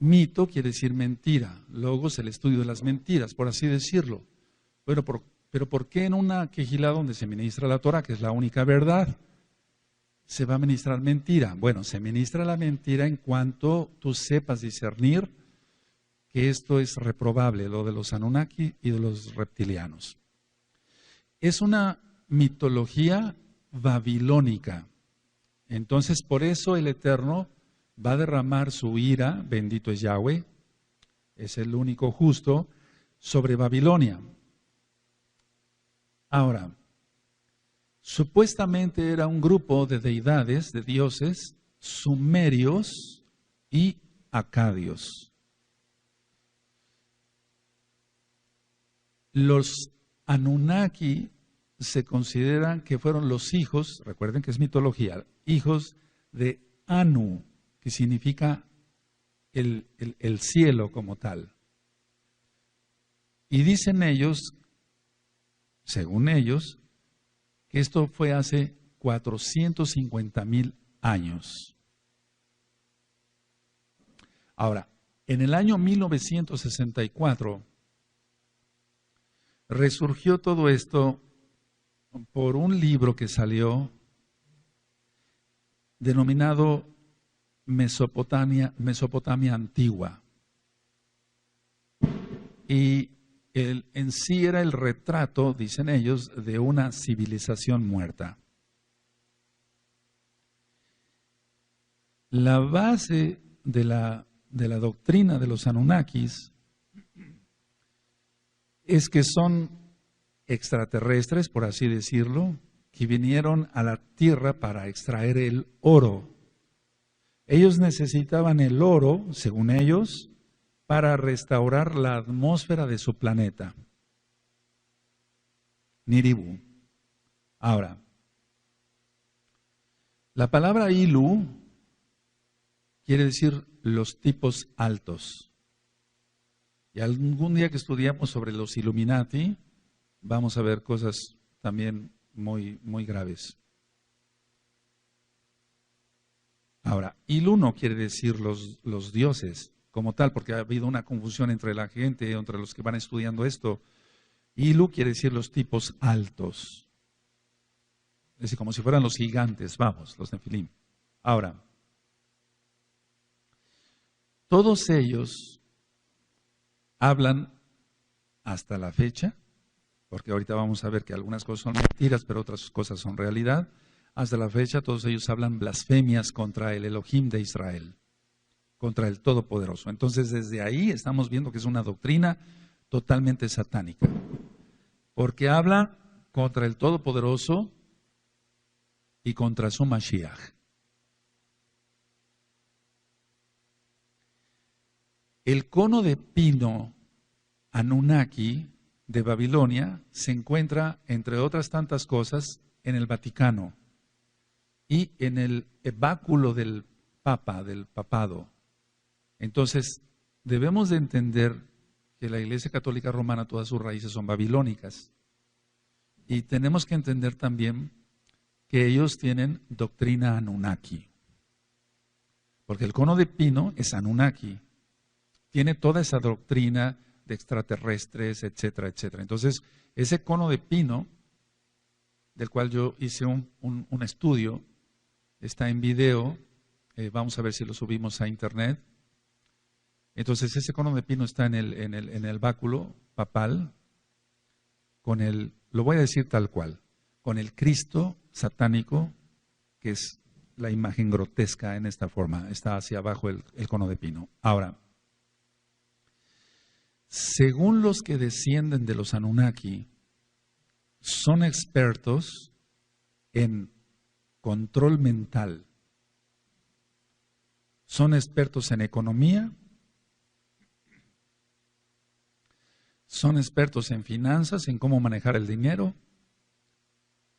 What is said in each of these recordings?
Mito quiere decir mentira, logos el estudio de las mentiras, por así decirlo. Pero ¿por qué en una quejilá donde se ministra la Torah, que es la única verdad, se va a ministrar mentira? Bueno, se ministra la mentira en cuanto tú sepas discernir que esto es reprobable, lo de los Anunnaki y de los reptilianos. Es una mitología babilónica. Entonces, por eso el Eterno va a derramar su ira, bendito es Yahweh, es el único justo, sobre Babilonia. Ahora, supuestamente era un grupo de deidades, de dioses, sumerios y acadios. Los Anunnaki se consideran que fueron los hijos, recuerden que es mitología, hijos de Anu, que significa el cielo como tal. Y dicen ellos, según ellos, que esto fue hace 450,000 años. Ahora, en el año 1964, resurgió todo esto por un libro que salió denominado Mesopotamia Antigua. Y en sí era el retrato, dicen ellos, de una civilización muerta. La base de la doctrina de los Anunnakis es que son extraterrestres, por así decirlo, que vinieron a la Tierra para extraer el oro. Ellos necesitaban el oro, según ellos, para restaurar la atmósfera de su planeta. Niribu. Ahora, la palabra Ilu quiere decir los tipos altos. Y algún día que estudiamos sobre los Illuminati, vamos a ver cosas también muy, muy graves. Ahora, Ilu no quiere decir los dioses como tal, porque ha habido una confusión entre la gente, entre los que van estudiando esto. Ilu quiere decir los tipos altos. Es decir, como si fueran los gigantes, vamos, los Nefilim. Ahora, todos ellos hablan hasta la fecha, porque ahorita vamos a ver que algunas cosas son mentiras, pero otras cosas son realidad. Hasta la fecha todos ellos hablan blasfemias contra el Elohim de Israel, contra el Todopoderoso. Entonces desde ahí estamos viendo que es una doctrina totalmente satánica, porque habla contra el Todopoderoso y contra su Mashiach. El cono de pino Anunnaki de Babilonia se encuentra, entre otras tantas cosas, en el Vaticano y en el báculo del Papa, del papado. Entonces, debemos de entender que la Iglesia Católica Romana, todas sus raíces son babilónicas. Y tenemos que entender también que ellos tienen doctrina Anunnaki. Porque el cono de pino es Anunnaki. Tiene toda esa doctrina de extraterrestres, etcétera, etcétera. Entonces, ese cono de pino, del cual yo hice un estudio, está en video, vamos a ver si lo subimos a internet. Entonces, ese cono de pino está en el báculo papal, lo voy a decir tal cual, con el Cristo satánico, que es la imagen grotesca en esta forma, está hacia abajo el cono de pino. Ahora, según los que descienden de los Anunnaki, son expertos en control mental, son expertos en economía, son expertos en finanzas, en cómo manejar el dinero,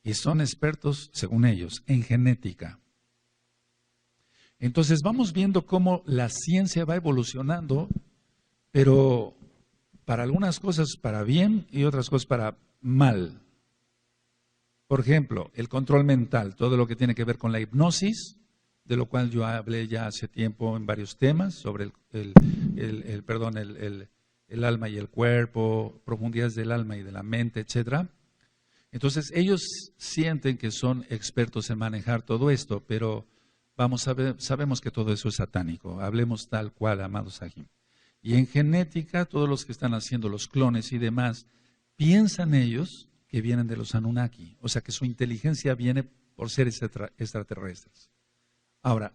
y son expertos, según ellos, en genética. Entonces vamos viendo cómo la ciencia va evolucionando, pero para algunas cosas para bien y otras cosas para mal. Por ejemplo, el control mental, todo lo que tiene que ver con la hipnosis, de lo cual yo hablé ya hace tiempo en varios temas, sobre el alma y el cuerpo, profundidades del alma y de la mente, etc. Entonces ellos sienten que son expertos en manejar todo esto, pero sabemos que todo eso es satánico. Hablemos tal cual, amados Sahim. Y en genética, todos los que están haciendo los clones y demás, piensan ellos que vienen de los Anunnaki, o sea que su inteligencia viene por seres extraterrestres. Ahora,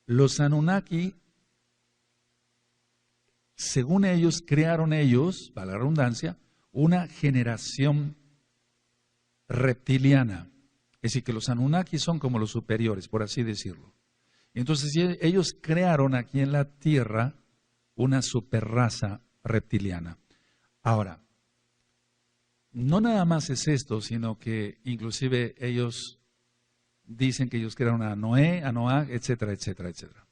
los Anunnaki, según ellos, crearon ellos, valga la redundancia, una generación reptiliana. Es decir, que los Anunnaki son como los superiores, por así decirlo. Entonces ellos crearon aquí en la Tierra una superraza reptiliana. Ahora, no nada más es esto, sino que inclusive ellos dicen que ellos crearon a Noé, a Noah, etcétera, etcétera, etcétera.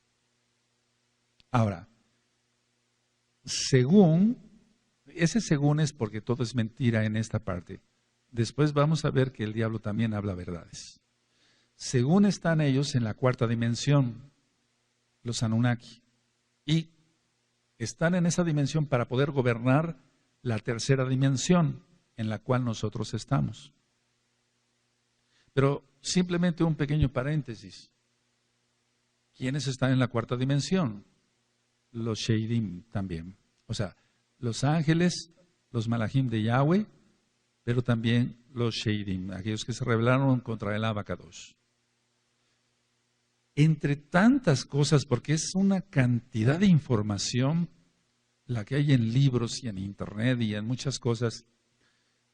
Ahora, ese según es porque todo es mentira en esta parte. Después vamos a ver que el diablo también habla verdades. Según están ellos en la cuarta dimensión, los Anunnaki, y están en esa dimensión para poder gobernar la tercera dimensión en la cual nosotros estamos. Pero simplemente un pequeño paréntesis. ¿Quiénes están en la cuarta dimensión? Los Sheidim también. O sea, los ángeles, los Malachim de Yahweh, pero también los Sheidim, aquellos que se rebelaron contra el Abacadosh. Entre tantas cosas, porque es una cantidad de información la que hay en libros y en internet y en muchas cosas,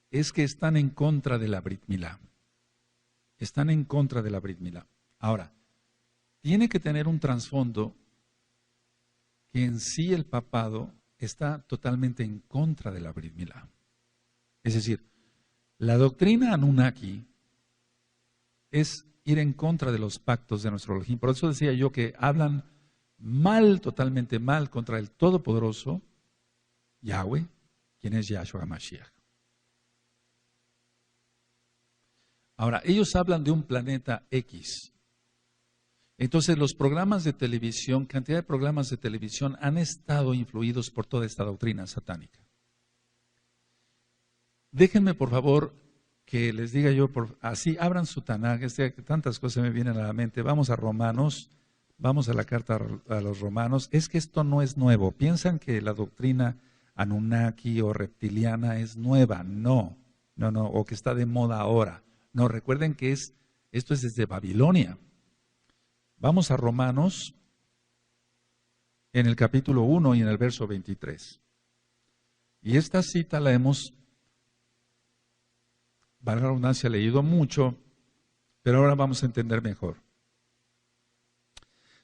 es que están en contra de la Brit Milá. Están en contra de la Brit Milá. Ahora, tiene que tener un trasfondo que en sí el papado está totalmente en contra de la Brit Milá. Es decir, la doctrina Anunnaki es ir en contra de los pactos de nuestro Elohim. Por eso decía yo que hablan mal, totalmente mal, contra el Todopoderoso, Yahweh, quien es Yahshua HaMashiach. Ahora, ellos hablan de un planeta X. Entonces, los programas de televisión, cantidad de programas de televisión han estado influidos por toda esta doctrina satánica. Déjenme, por favor, que les diga yo, así abran su Tanaj, que tantas cosas me vienen a la mente. Vamos a Romanos, vamos a la carta a los Romanos. Es que esto no es nuevo. Piensan que la doctrina Anunnaki o reptiliana es nueva. No, o que está de moda ahora. No, recuerden que esto es desde Babilonia. Vamos a Romanos en el capítulo 1 y en el verso 23. Y esta cita la hemos, valga la redundancia, leído mucho, pero ahora vamos a entender mejor.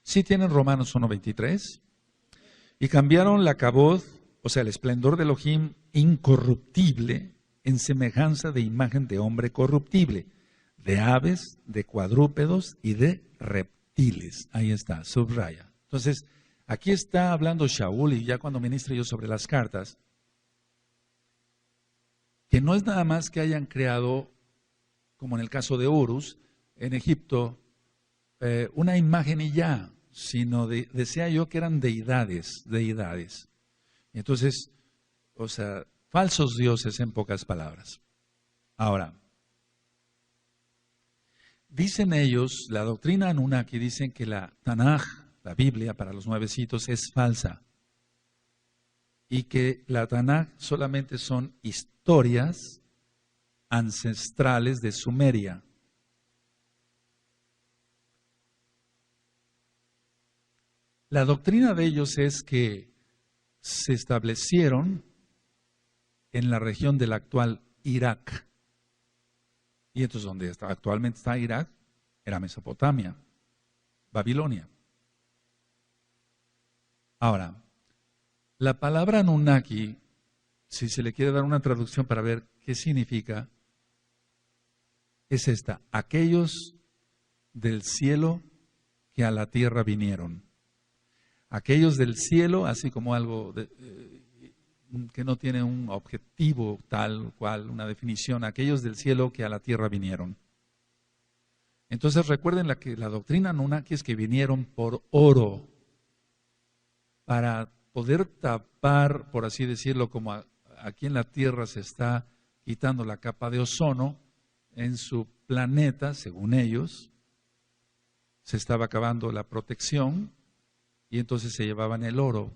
¿Sí tienen Romanos 1:23? Y cambiaron la cabod, o sea, el esplendor de Elohim incorruptible, en semejanza de imagen de hombre corruptible, de aves, de cuadrúpedos y de reptiles. Ahí está, subraya. Entonces, aquí está hablando Shaul, y ya cuando ministre yo sobre las cartas, que no es nada más que hayan creado, como en el caso de Horus, en Egipto, una imagen y ya, sino decía yo que eran deidades. Y entonces, o sea, falsos dioses en pocas palabras. Ahora, dicen ellos, la doctrina Anunnaki, dicen que la Tanaj, la Biblia para los nuevecitos, es falsa. Y que la Tanaj solamente son historias ancestrales de Sumeria. La doctrina de ellos es que se establecieron en la región del actual Irak. Y entonces donde actualmente está Irak, era Mesopotamia, Babilonia. Ahora, la palabra Anunnaki, si se le quiere dar una traducción para ver qué significa, es esta: aquellos del cielo que a la tierra vinieron. Aquellos del cielo, así como algo que no tiene un objetivo tal cual, una definición, aquellos del cielo que a la tierra vinieron. Entonces recuerden que la doctrina Anunnaki es que vinieron por oro para poder tapar, por así decirlo, como aquí en la Tierra se está quitando la capa de ozono, en su planeta, según ellos, se estaba acabando la protección y entonces se llevaban el oro.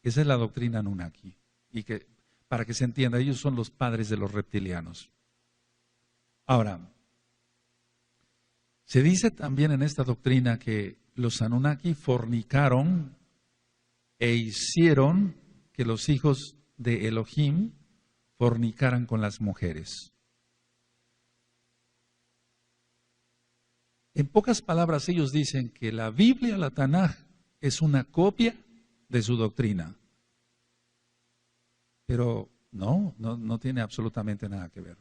Esa es la doctrina Anunnaki. Y que, para que se entienda, ellos son los padres de los reptilianos. Ahora, se dice también en esta doctrina que los Anunnaki fornicaron e hicieron que los hijos de Elohim fornicaran con las mujeres. En pocas palabras, ellos dicen que la Biblia, la Tanaj, es una copia de su doctrina. Pero no tiene absolutamente nada que ver.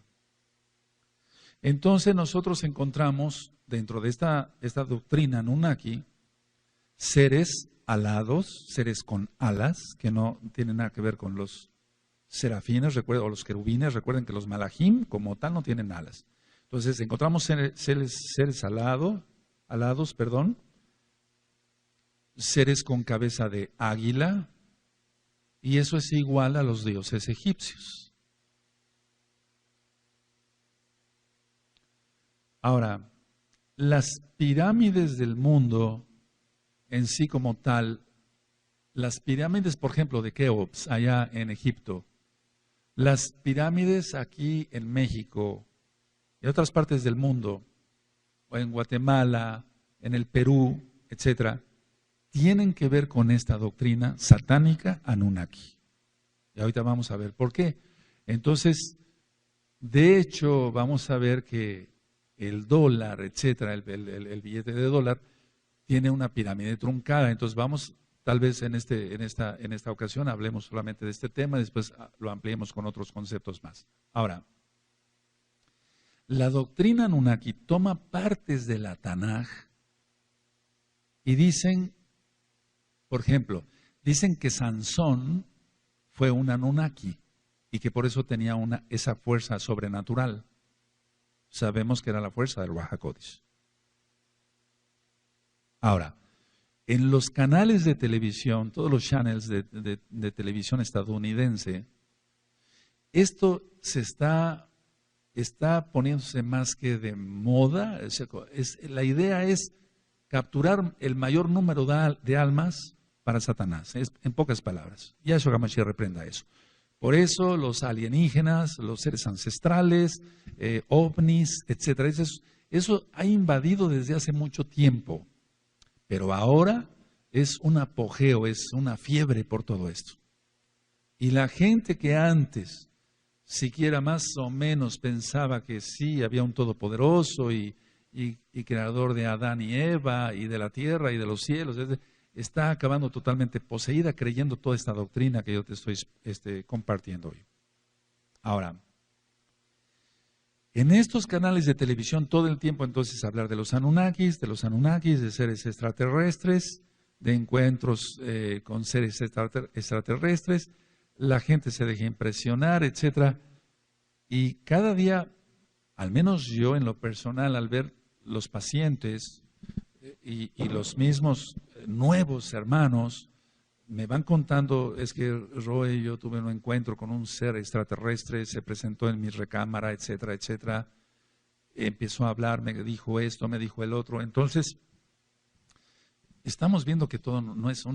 Entonces nosotros encontramos dentro de esta doctrina Anunnaki seres alados, seres con alas, que no tienen nada que ver con los serafines, o los querubines. Recuerden que los malajim como tal no tienen alas. Entonces encontramos seres alados, seres con cabeza de águila, y eso es igual a los dioses egipcios. Ahora, las pirámides del mundo en sí como tal, las pirámides, por ejemplo, de Keops, allá en Egipto, las pirámides aquí en México y en otras partes del mundo, o en Guatemala, en el Perú, etcétera, tienen que ver con esta doctrina satánica Anunnaki. Y ahorita vamos a ver por qué. Entonces, de hecho, vamos a ver que el dólar, etcétera, el billete de dólar, tiene una pirámide truncada. Entonces vamos, tal vez en esta ocasión hablemos solamente de este tema, después lo ampliemos con otros conceptos más. Ahora, la doctrina Anunnaki toma partes de la Tanaj y dicen, por ejemplo, dicen que Sansón fue un Anunnaki y que por eso tenía esa fuerza sobrenatural. Sabemos que era la fuerza del Ruach HaKodesh. Ahora, en los canales de televisión, todos los channels de televisión estadounidense, esto se está poniéndose más que de moda. La idea es capturar el mayor número de almas para Satanás, en pocas palabras. Yahshua HaMashiach reprenda eso. Por eso los alienígenas, los seres ancestrales, ovnis, etcétera, eso ha invadido desde hace mucho tiempo. Pero ahora es un apogeo, es una fiebre por todo esto. Y la gente que antes siquiera más o menos pensaba que sí, había un todopoderoso y creador de Adán y Eva y de la tierra y de los cielos, está acabando totalmente poseída creyendo toda esta doctrina que yo te estoy compartiendo hoy. Ahora, en estos canales de televisión todo el tiempo entonces hablar de los Anunnakis, de seres extraterrestres, de encuentros con seres extraterrestres, la gente se deja impresionar, etcétera. Y cada día, al menos yo en lo personal, al ver los pacientes y los mismos nuevos hermanos, me van contando, es que Roy, yo tuve un encuentro con un ser extraterrestre, se presentó en mi recámara, etcétera, etcétera. Empezó a hablar, me dijo esto, me dijo el otro. Entonces, estamos viendo que todo no es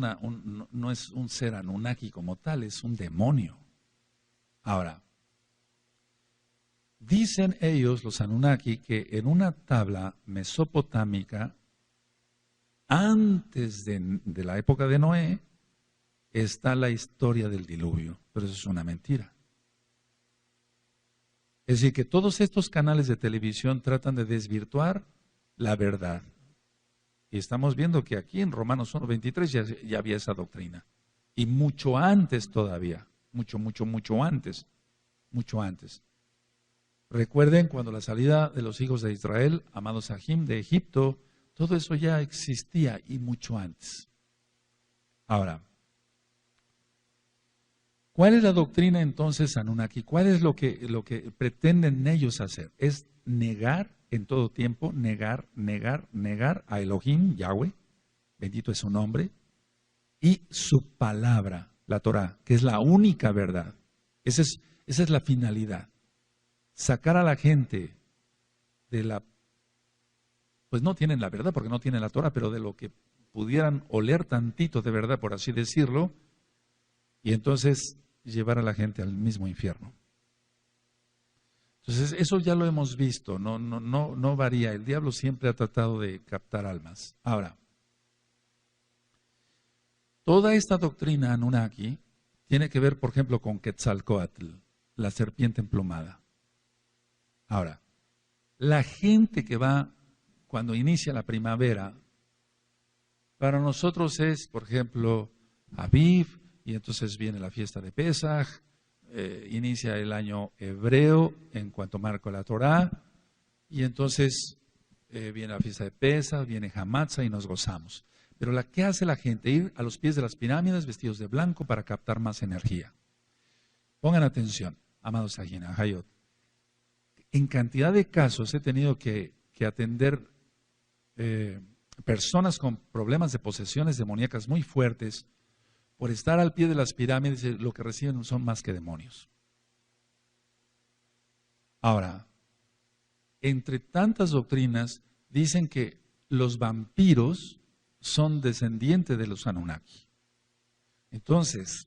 un ser Anunnaki como tal, es un demonio. Ahora, dicen ellos, los Anunnaki, que en una tabla mesopotámica, antes de la época de Noé, está la historia del diluvio, pero eso es una mentira. Es decir, que todos estos canales de televisión tratan de desvirtuar la verdad. Y estamos viendo que aquí en Romanos 1:23 ya había esa doctrina. Y mucho antes todavía, mucho antes. Recuerden cuando la salida de los hijos de Israel, amados Sahim, de Egipto, todo eso ya existía y mucho antes. Ahora, ¿cuál es la doctrina entonces Anunnaki? ¿Cuál es lo que pretenden ellos hacer? Es negar en todo tiempo, negar, negar, negar a Elohim, Yahweh, bendito es su nombre, y su palabra, la Torah, que es la única verdad. Esa es la finalidad. Sacar a la gente de la, pues no tienen la verdad porque no tienen la Torah, pero de lo que pudieran oler tantito de verdad, por así decirlo, y entonces llevar a la gente al mismo infierno. Entonces, eso ya lo hemos visto, no varía. El diablo siempre ha tratado de captar almas. Ahora, toda esta doctrina Anunnaki tiene que ver, por ejemplo, con Quetzalcóatl, la serpiente emplumada. Ahora, la gente que va cuando inicia la primavera, para nosotros es, por ejemplo, Aviv, y entonces viene la fiesta de Pesaj, inicia el año hebreo en cuanto marca la Torá, y entonces viene la fiesta de Pesaj, viene Hamatza y nos gozamos. Pero ¿qué hace la gente? Ir a los pies de las pirámides vestidos de blanco para captar más energía. Pongan atención, amados Ajina, Hayot. En cantidad de casos he tenido que atender personas con problemas de posesiones demoníacas muy fuertes. Por estar al pie de las pirámides, lo que reciben son más que demonios. Ahora, entre tantas doctrinas, dicen que los vampiros son descendientes de los Anunnaki. Entonces,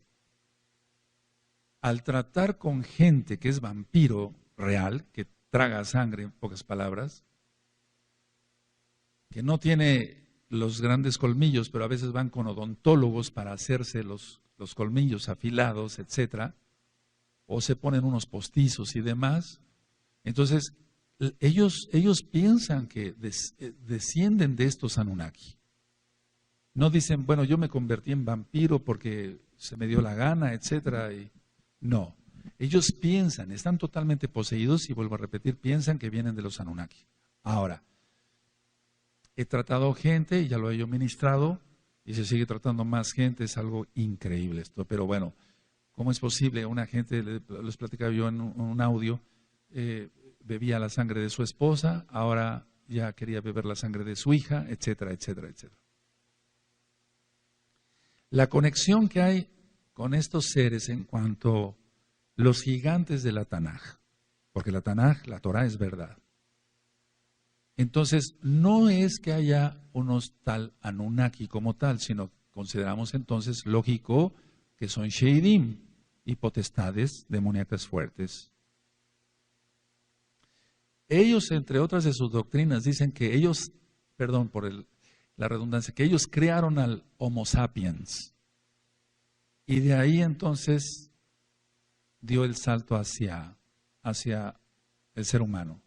al tratar con gente que es vampiro real, que traga sangre, en pocas palabras, que no tiene los grandes colmillos, pero a veces van con odontólogos para hacerse los colmillos afilados, etcétera, o se ponen unos postizos y demás. Entonces, ellos piensan que descienden de estos Anunnaki. No dicen, bueno, yo me convertí en vampiro porque se me dio la gana, etcétera. No, ellos piensan, están totalmente poseídos y vuelvo a repetir, piensan que vienen de los Anunnaki. Ahora, he tratado gente, y ya lo he yo ministrado, y se sigue tratando más gente, es algo increíble esto. Pero bueno, ¿cómo es posible? Una gente, les platicaba yo en un audio, bebía la sangre de su esposa, ahora ya quería beber la sangre de su hija, etcétera, etcétera, etcétera. La conexión que hay con estos seres en cuanto a los gigantes de la Tanaj, porque la Tanaj, la Torah es verdad. Entonces, no es que haya unos tal Anunnaki como tal, sino consideramos entonces lógico que son Sheidim y potestades demoníacas fuertes. Ellos, entre otras de sus doctrinas, dicen que ellos, perdón por la redundancia, que ellos crearon al Homo sapiens. Y de ahí entonces dio el salto hacia el ser humano.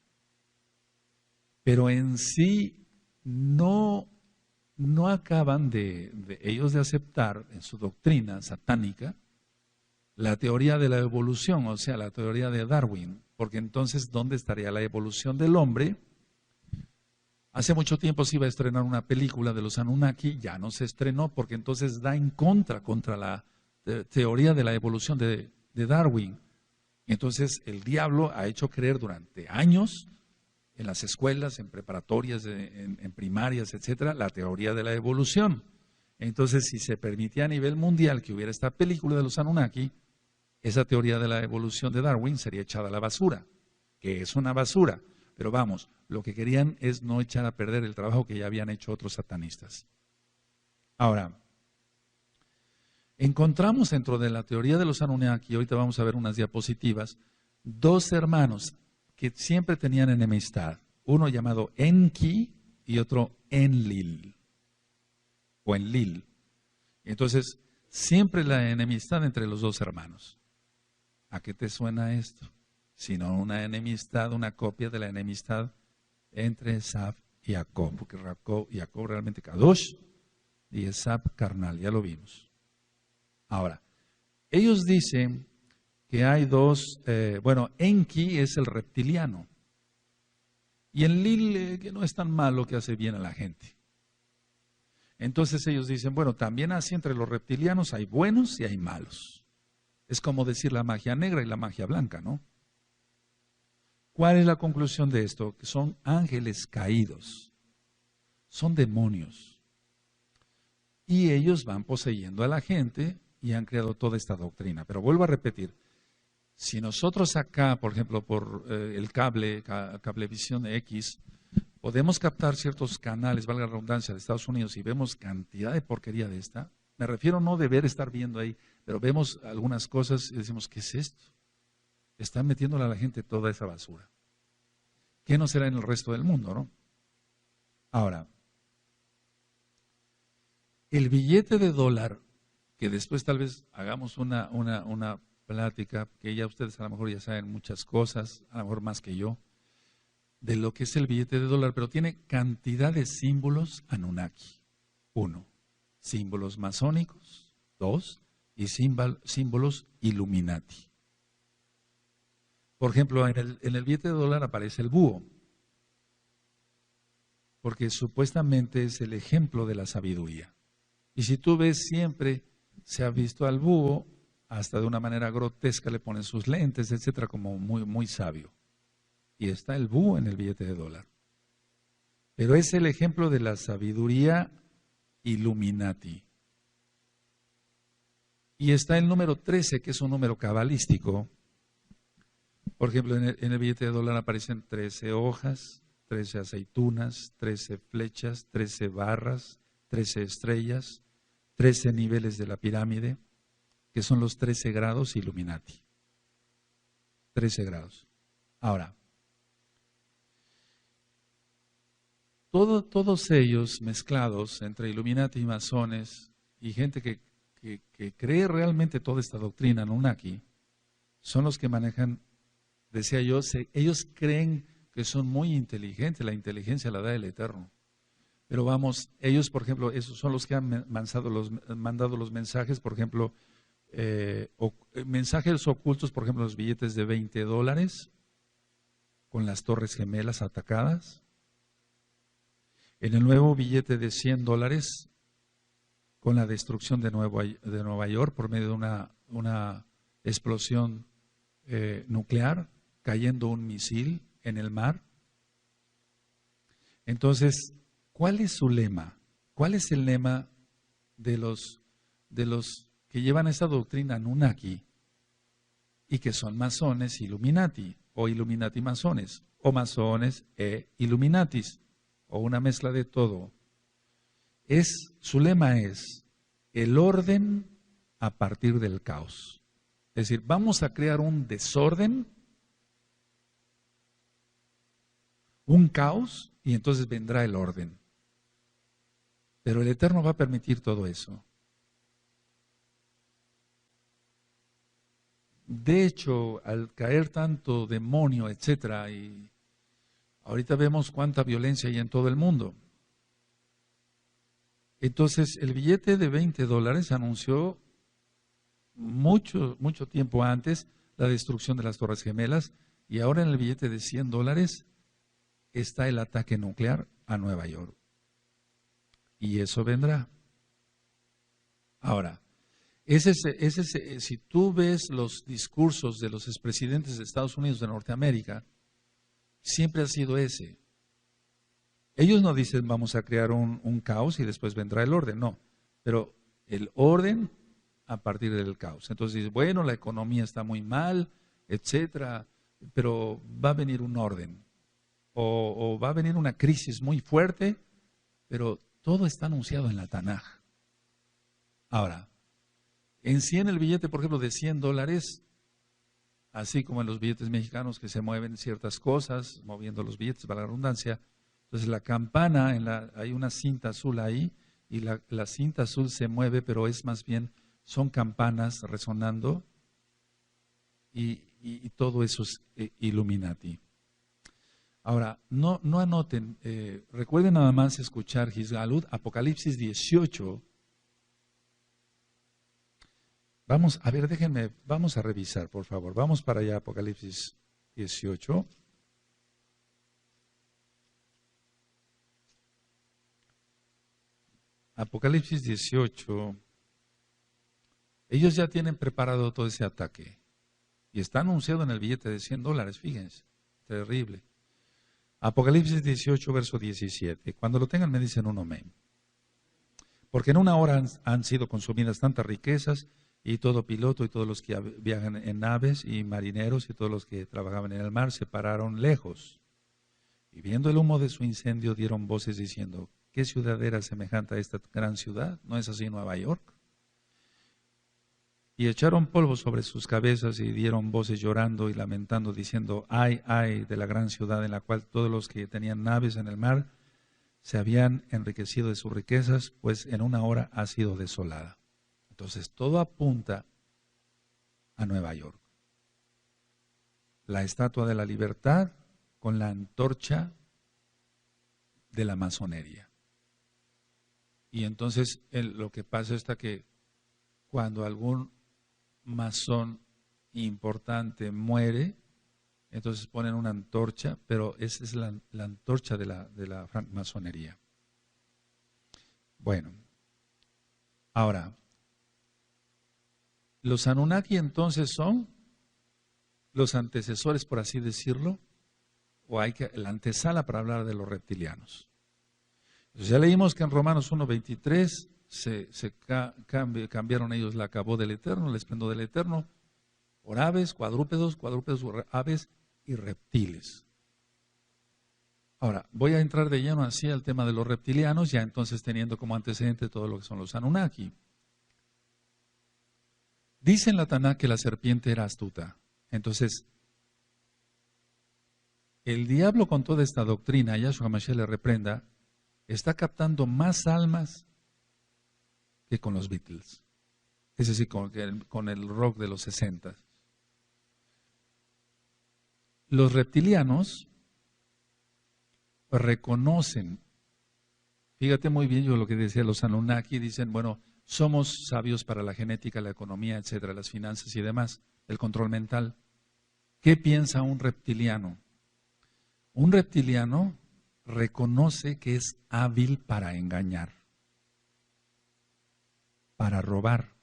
Pero en sí no acaban de ellos de aceptar en su doctrina satánica la teoría de la evolución, o sea, la teoría de Darwin, porque entonces, ¿dónde estaría la evolución del hombre? Hace mucho tiempo se iba a estrenar una película de los Anunnaki, ya no se estrenó porque entonces da en contra la teoría de la evolución de Darwin. Entonces el diablo ha hecho creer durante años en las escuelas, en preparatorias, en primarias, etcétera, la teoría de la evolución. Entonces, si se permitía a nivel mundial que hubiera esta película de los Anunnaki, esa teoría de la evolución de Darwin sería echada a la basura, que es una basura. Pero vamos, lo que querían es no echar a perder el trabajo que ya habían hecho otros satanistas. Ahora, encontramos dentro de la teoría de los Anunnaki, ahorita vamos a ver unas diapositivas, dos hermanos que siempre tenían enemistad, uno llamado Enki y otro Enlil, o Enlil. Entonces, siempre la enemistad entre los dos hermanos. ¿A qué te suena esto? Sino una enemistad, una copia de la enemistad entre Esab y Jacob, porque Jacob realmente Kadosh y Esab carnal, ya lo vimos. Ahora, ellos dicen que hay dos, Enki es el reptiliano y Enlil que no es tan malo, que hace bien a la gente. Entonces ellos dicen, bueno, también así entre los reptilianos hay buenos y hay malos. Es como decir la magia negra y la magia blanca, ¿no? ¿Cuál es la conclusión de esto? Que son ángeles caídos, son demonios. Y ellos van poseyendo a la gente y han creado toda esta doctrina. Pero vuelvo a repetir, si nosotros acá, por ejemplo, por el Cablevisión X, podemos captar ciertos canales, valga la redundancia, de Estados Unidos y vemos cantidad de porquería de esta, me refiero no deber estar viendo ahí, pero vemos algunas cosas y decimos, ¿qué es esto? Están metiéndole a la gente toda esa basura. ¿Qué no será en el resto del mundo, no? Ahora, el billete de dólar, que después tal vez hagamos una plática, que ya ustedes a lo mejor ya saben muchas cosas, a lo mejor más que yo, de lo que es el billete de dólar, pero tiene cantidad de símbolos Anunnaki. 1, símbolos masónicos. 2, y símbolos Illuminati. Por ejemplo, en el billete de dólar aparece el búho, porque supuestamente es el ejemplo de la sabiduría. Y si tú ves, siempre se ha visto al búho, hasta de una manera grotesca le ponen sus lentes, etcétera, como muy, muy sabio. Y está el búho en el billete de dólar. Pero es el ejemplo de la sabiduría Illuminati. Y está el número 13, que es un número cabalístico. Por ejemplo, en el billete de dólar aparecen 13 hojas, 13 aceitunas, 13 flechas, 13 barras, 13 estrellas, 13 niveles de la pirámide, que son los 13 grados Illuminati. 13 grados. Ahora, todos ellos mezclados entre Illuminati y masones y gente que cree realmente toda esta doctrina Anunnaki, son los que manejan, decía yo, ellos creen que son muy inteligentes, la inteligencia la da el Eterno. Pero vamos, ellos, por ejemplo, esos son los que han mandado los mensajes, por ejemplo, mensajes ocultos, por ejemplo, los billetes de $20 con las Torres Gemelas atacadas. En el nuevo billete de $100 con la destrucción de Nueva York por medio de una explosión nuclear, cayendo un misil en el mar. Entonces, ¿cuál es su lema? ¿Cuál es el lema de los que llevan esta doctrina Anunnaki y que son masones Illuminati o Illuminati masones o masones e Illuminatis o una mezcla de todo? Su lema es el orden a partir del caos. Es decir, vamos a crear un desorden, un caos, y entonces vendrá el orden. Pero el Eterno va a permitir todo eso. De hecho, al caer tanto demonio, etcétera, y ahorita vemos cuánta violencia hay en todo el mundo. Entonces, el billete de $20 anunció mucho tiempo antes la destrucción de las Torres Gemelas, y ahora en el billete de $100 está el ataque nuclear a Nueva York. Y eso vendrá. Ahora, si tú ves los discursos de los expresidentes de Estados Unidos de Norteamérica, siempre ha sido ese. Ellos no dicen vamos a crear un caos y después vendrá el orden, no. Pero el orden a partir del caos. Entonces dices, bueno, la economía está muy mal, etcétera, pero va a venir un orden. O va a venir una crisis muy fuerte, pero todo está anunciado en la Tanaj. Ahora, en sí en el billete, por ejemplo, de $100, así como en los billetes mexicanos que se mueven ciertas cosas, moviendo los billetes, para la redundancia, entonces la campana, hay una cinta azul ahí, y la cinta azul se mueve, pero es más bien, son campanas resonando, y todo eso es Illuminati. Ahora, no anoten, recuerden nada más escuchar Gizgalud, Apocalipsis 18. Vamos, a ver, vamos a revisar, por favor. Vamos para allá, Apocalipsis 18. Apocalipsis 18. Ellos ya tienen preparado todo ese ataque. Y está anunciado en el billete de $100, fíjense. terrible. Apocalipsis 18, verso 17. Cuando lo tengan me dicen un amén. Porque en una hora han sido consumidas tantas riquezas, y todo piloto y todos los que viajan en naves y marineros y todos los que trabajaban en el mar se pararon lejos. Y viendo el humo de su incendio dieron voces diciendo, ¿qué ciudad era semejante a esta gran ciudad? ¿No es así Nueva York? Y echaron polvo sobre sus cabezas y dieron voces llorando y lamentando diciendo, ay, ay de la gran ciudad en la cual todos los que tenían naves en el mar se habían enriquecido de sus riquezas, pues en una hora ha sido desolada. Entonces todo apunta a Nueva York. La Estatua de la Libertad con la antorcha de la masonería. Y entonces lo que pasa es que cuando algún masón importante muere, entonces ponen una antorcha, pero esa es la antorcha de la francmasonería. Bueno, ahora, los Anunnaki entonces son los antecesores, por así decirlo, o la antesala para hablar de los reptilianos. Entonces ya leímos que en Romanos 1:23 cambiaron ellos la acabó del Eterno, el esplendor del Eterno, por aves, cuadrúpedos, aves y reptiles. Ahora, voy a entrar de lleno así al tema de los reptilianos, ya entonces teniendo como antecedente todo lo que son los Anunnaki. Dice en la Tanakh que la serpiente era astuta. Entonces, el diablo con toda esta doctrina, Yahshua HaMashiach le reprenda, está captando más almas que con los Beatles. Es decir, con el rock de los 60. Los reptilianos reconocen, fíjate muy bien yo lo que decía los Anunnaki, dicen, bueno, somos sabios para la genética, la economía, etcétera, las finanzas y demás, el control mental. ¿Qué piensa un reptiliano? Un reptiliano reconoce que es hábil para engañar, para robar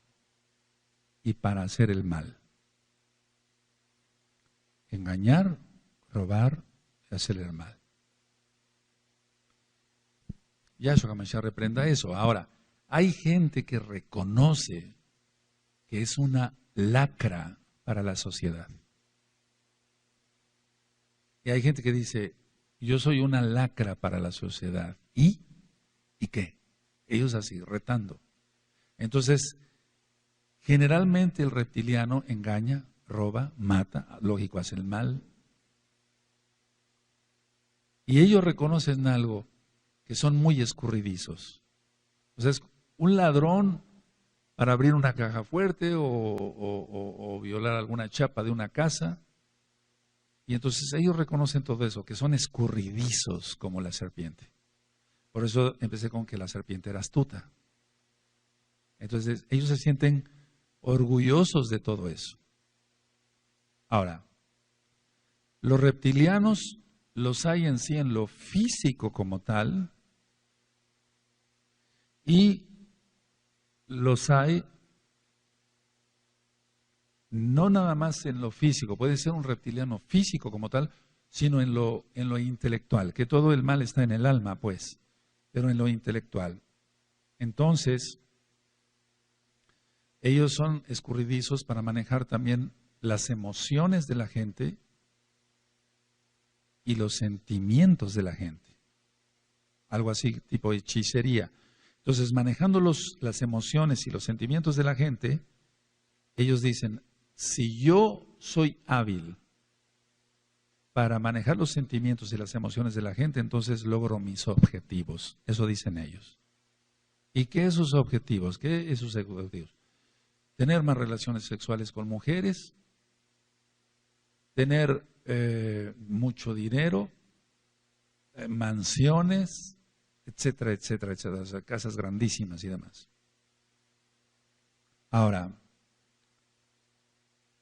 y para hacer el mal. Engañar, robar y hacer el mal. Yahshua HaMashiach reprenda eso. Ahora, hay gente que reconoce que es una lacra para la sociedad. Y hay gente que dice, yo soy una lacra para la sociedad. ¿Y qué? Ellos así, retando. Entonces, generalmente el reptiliano engaña, roba, mata, lógico, hace el mal. Y ellos reconocen algo, que son muy escurridizos. O sea, es un ladrón para abrir una caja fuerte o violar alguna chapa de una casa. Y entonces ellos reconocen todo eso, que son escurridizos como la serpiente. Por eso empecé con que la serpiente era astuta. Entonces ellos se sienten orgullosos de todo eso. Ahora, los reptilianos los hay en sí en lo físico como tal y los hay no nada más en lo físico, puede ser un reptiliano físico como tal, sino en lo intelectual, que todo el mal está en el alma, pues, pero en lo intelectual. Entonces, ellos son escurridizos para manejar también las emociones de la gente y los sentimientos de la gente. Algo así, tipo hechicería. Entonces, manejando las emociones y los sentimientos de la gente, ellos dicen, si yo soy hábil para manejar los sentimientos y las emociones de la gente, entonces logro mis objetivos. Eso dicen ellos. ¿Y qué es sus objetivos? ¿Qué es sus objetivos? Tener más relaciones sexuales con mujeres, tener mucho dinero, mansiones, etcétera, etcétera, etcétera, o sea, casas grandísimas y demás. Ahora,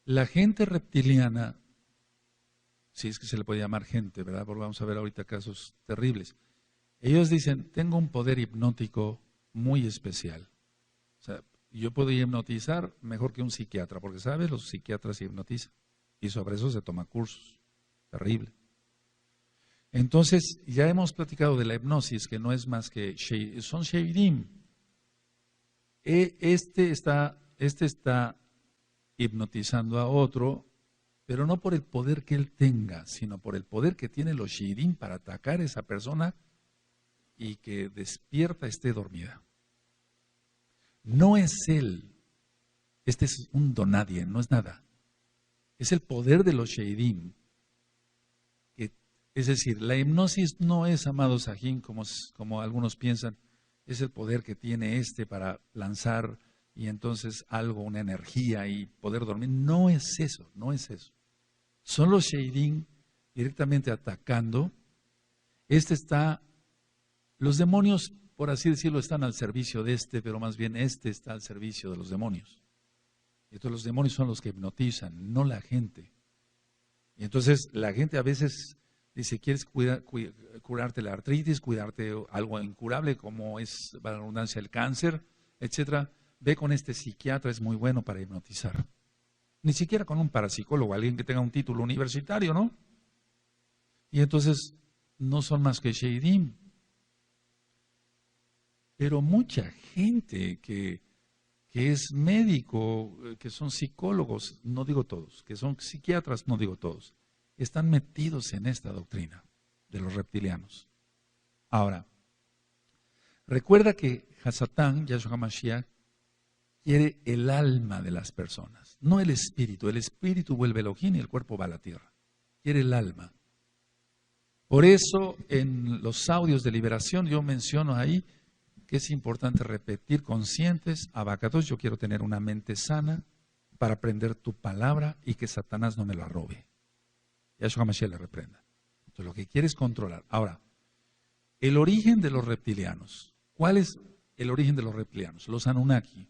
la gente reptiliana, si es que se le puede llamar gente, ¿verdad? Porque vamos a ver ahorita casos terribles. Ellos dicen, tengo un poder hipnótico muy especial. O sea, yo puedo hipnotizar mejor que un psiquiatra, porque, ¿sabes? Los psiquiatras hipnotizan. Y sobre eso se toma cursos. Terrible. Entonces, ya hemos platicado de la hipnosis, que no es más que, son sheidim. Este está hipnotizando a otro, pero no por el poder que él tenga, sino por el poder que tienen los sheidim para atacar a esa persona y que despierta esté dormida. No es él. Este es un donadie, no es nada. Es el poder de los sheidim. Es decir, la hipnosis no es, amado Sajín, como algunos piensan, es el poder que tiene para lanzar y entonces algo, una energía y poder dormir. No es eso, no es eso. Son los sheidim directamente atacando. Los demonios, por así decirlo, están al servicio de pero más bien está al servicio de los demonios. Y entonces los demonios son los que hipnotizan, no la gente. Y entonces la gente a veces dice, ¿quieres curarte la artritis, cuidarte algo incurable como es, para la redundancia, el cáncer, etcétera? Ve con este psiquiatra, es muy bueno para hipnotizar. Ni siquiera con un parapsicólogo, alguien que tenga un título universitario, ¿no? Y entonces no son más que sheidim. Pero mucha gente que es médico, que son psicólogos, no digo todos, que son psiquiatras, no digo todos, están metidos en esta doctrina de los reptilianos. Ahora, recuerda que Hasatán, Yahshua HaMashiach, quiere el alma de las personas, no el espíritu. El espíritu vuelve Elohim y el cuerpo va a la tierra. Quiere el alma. Por eso, en los audios de liberación, yo menciono ahí que es importante repetir conscientes, abacados, yo quiero tener una mente sana para aprender tu palabra y que Satanás no me la robe. Yahshua HaMashiach le reprenda. Entonces, lo que quiere es controlar. Ahora, el origen de los reptilianos. ¿Cuál es el origen de los reptilianos? Los Anunnaki.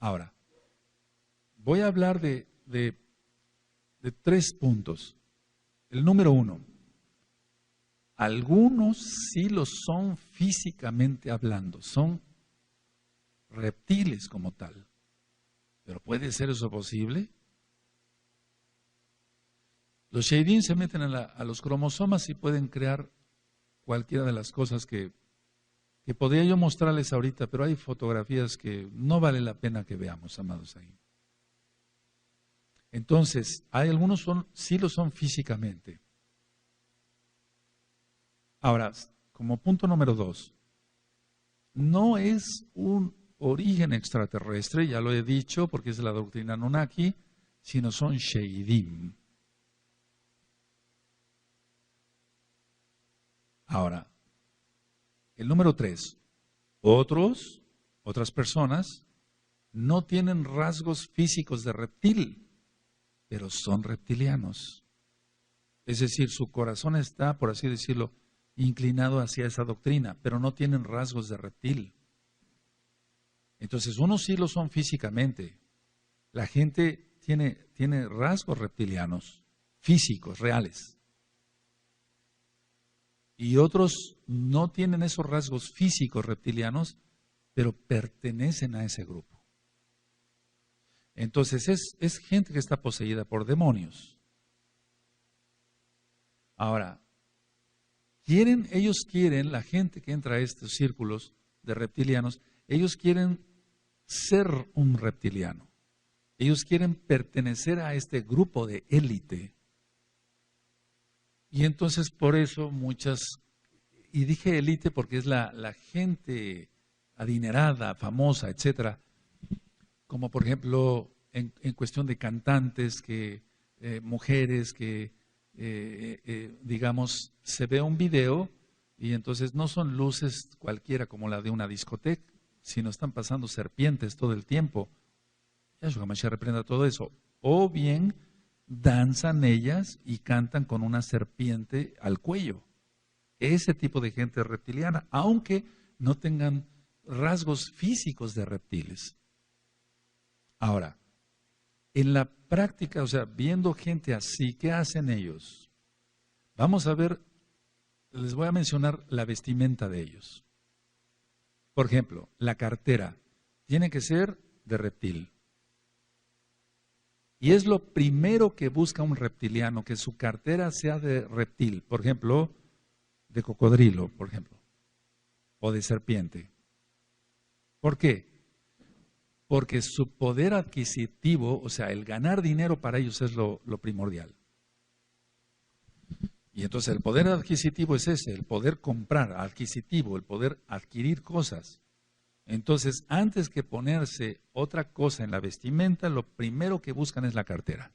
Ahora, voy a hablar de 3 puntos. El número 1. Algunos sí lo son físicamente hablando, son reptiles como tal. ¿Pero puede ser eso posible? Los sheidim se meten a los cromosomas y pueden crear cualquiera de las cosas que podría yo mostrarles ahorita, pero hay fotografías que no vale la pena que veamos, amados ahí. Entonces, hay algunos sí lo son físicamente. Ahora, como punto número 2, no es un origen extraterrestre, ya lo he dicho porque es la doctrina Anunnaki, sino son sheidim. Ahora, el número 3, otras personas no tienen rasgos físicos de reptil, pero son reptilianos. Es decir, su corazón está, por así decirlo, inclinado hacia esa doctrina, pero no tienen rasgos de reptil. Entonces, unos sí lo son físicamente. La gente tiene rasgos reptilianos, físicos, reales. Y otros no tienen esos rasgos físicos reptilianos, pero pertenecen a ese grupo. Entonces, es gente que está poseída por demonios. Ahora, ellos quieren, la gente que entra a estos círculos de reptilianos, ellos quieren ser un reptiliano. Ellos quieren pertenecer a este grupo de élite. Y entonces por eso y dije élite porque es la gente adinerada, famosa, etcétera, como por ejemplo en cuestión de cantantes, mujeres que digamos, se ve un video y entonces no son luces cualquiera como la de una discoteca, sino están pasando serpientes todo el tiempo. Yahshua HaMashiach reprenda todo eso. O bien danzan ellas y cantan con una serpiente al cuello. Ese tipo de gente reptiliana, aunque no tengan rasgos físicos de reptiles. Ahora, en la práctica, o sea, viendo gente así, ¿qué hacen ellos? Vamos a ver, les voy a mencionar la vestimenta de ellos. Por ejemplo, la cartera tiene que ser de reptil. Y es lo primero que busca un reptiliano, que su cartera sea de reptil, por ejemplo, de cocodrilo, por ejemplo, o de serpiente. ¿Por qué? Porque su poder adquisitivo, o sea, el ganar dinero para ellos es lo primordial. Y entonces el poder adquisitivo es ese, el poder comprar, adquisitivo, el poder adquirir cosas. Entonces, antes que ponerse otra cosa en la vestimenta, lo primero que buscan es la cartera,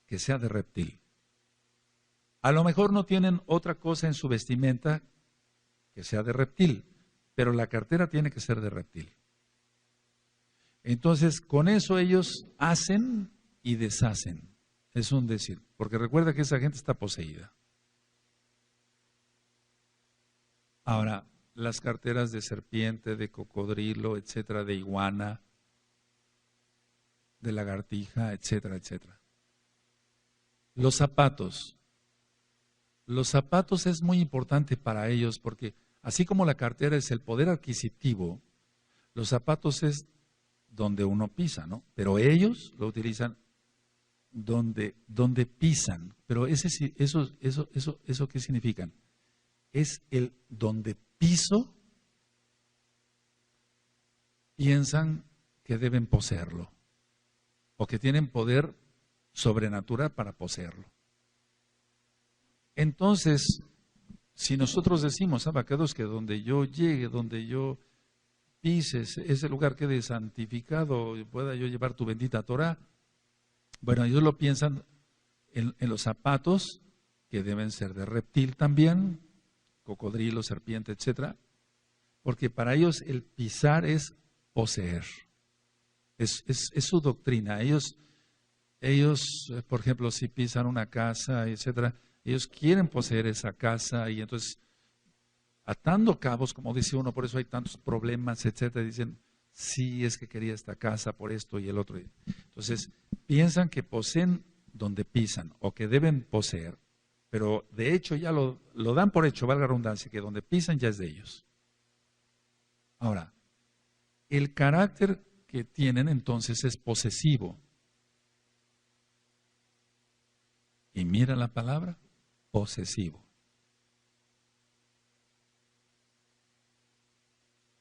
que sea de reptil. A lo mejor no tienen otra cosa en su vestimenta que sea de reptil, pero la cartera tiene que ser de reptil. Entonces, con eso ellos hacen y deshacen. Es un decir, porque recuerda que esa gente está poseída. Ahora, las carteras de serpiente, de cocodrilo, etcétera, de iguana, de lagartija, etcétera, etcétera. Los zapatos. Los zapatos es muy importante para ellos porque así como la cartera es el poder adquisitivo, los zapatos es donde uno pisa, ¿no? Pero ellos lo utilizan donde pisan. Pero eso ¿qué significan? Es el donde piso, piensan que deben poseerlo o que tienen poder sobrenatural para poseerlo. Entonces, si nosotros decimos, abacados, que donde yo llegue, donde yo pise, ese lugar quede santificado y pueda yo llevar tu bendita Torah, bueno, ellos lo piensan en los zapatos, que deben ser de reptil también, cocodrilo, serpiente, etcétera, porque para ellos el pisar es poseer. Es su doctrina. Ellos, por ejemplo, si pisan una casa, etcétera, ellos quieren poseer esa casa y entonces, atando cabos, como dice uno, por eso hay tantos problemas, etcétera, dicen, sí, es que quería esta casa por esto y el otro. Entonces, piensan que poseen donde pisan o que deben poseer, pero de hecho ya lo dan por hecho, valga la redundancia, que donde pisan ya es de ellos. Ahora, el carácter que tienen entonces es posesivo. Y mira la palabra, posesivo.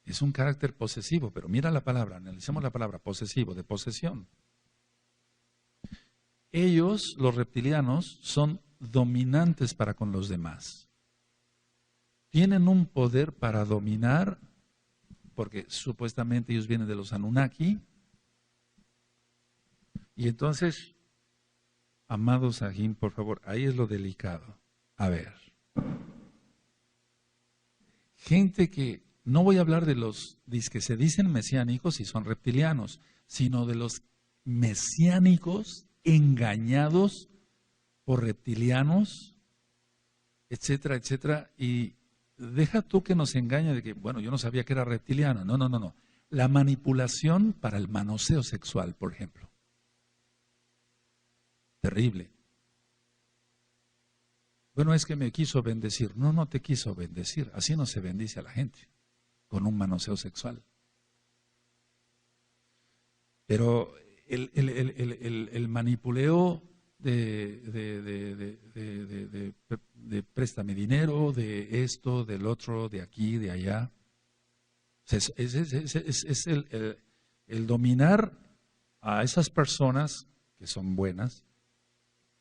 Es un carácter posesivo, pero mira la palabra, analicemos la palabra posesivo, de posesión. Ellos, los reptilianos, son dominantes para con los demás. Tienen un poder para dominar, porque supuestamente ellos vienen de los Anunnaki. Y entonces, amados Sahim, por favor, ahí es lo delicado. A ver, gente que, no voy a hablar de los que se dicen mesiánicos y son reptilianos, sino de los mesiánicos engañados por reptilianos, etcétera, etcétera. Y deja tú que nos engañe de que, bueno, yo no sabía que era reptiliano. No. La manipulación para el manoseo sexual, por ejemplo. Terrible. Bueno, es que me quiso bendecir. No te quiso bendecir. Así no se bendice a la gente, con un manoseo sexual. Pero el manipuleo de préstame dinero, de esto, del otro, de aquí, de allá, es el dominar a esas personas que son buenas,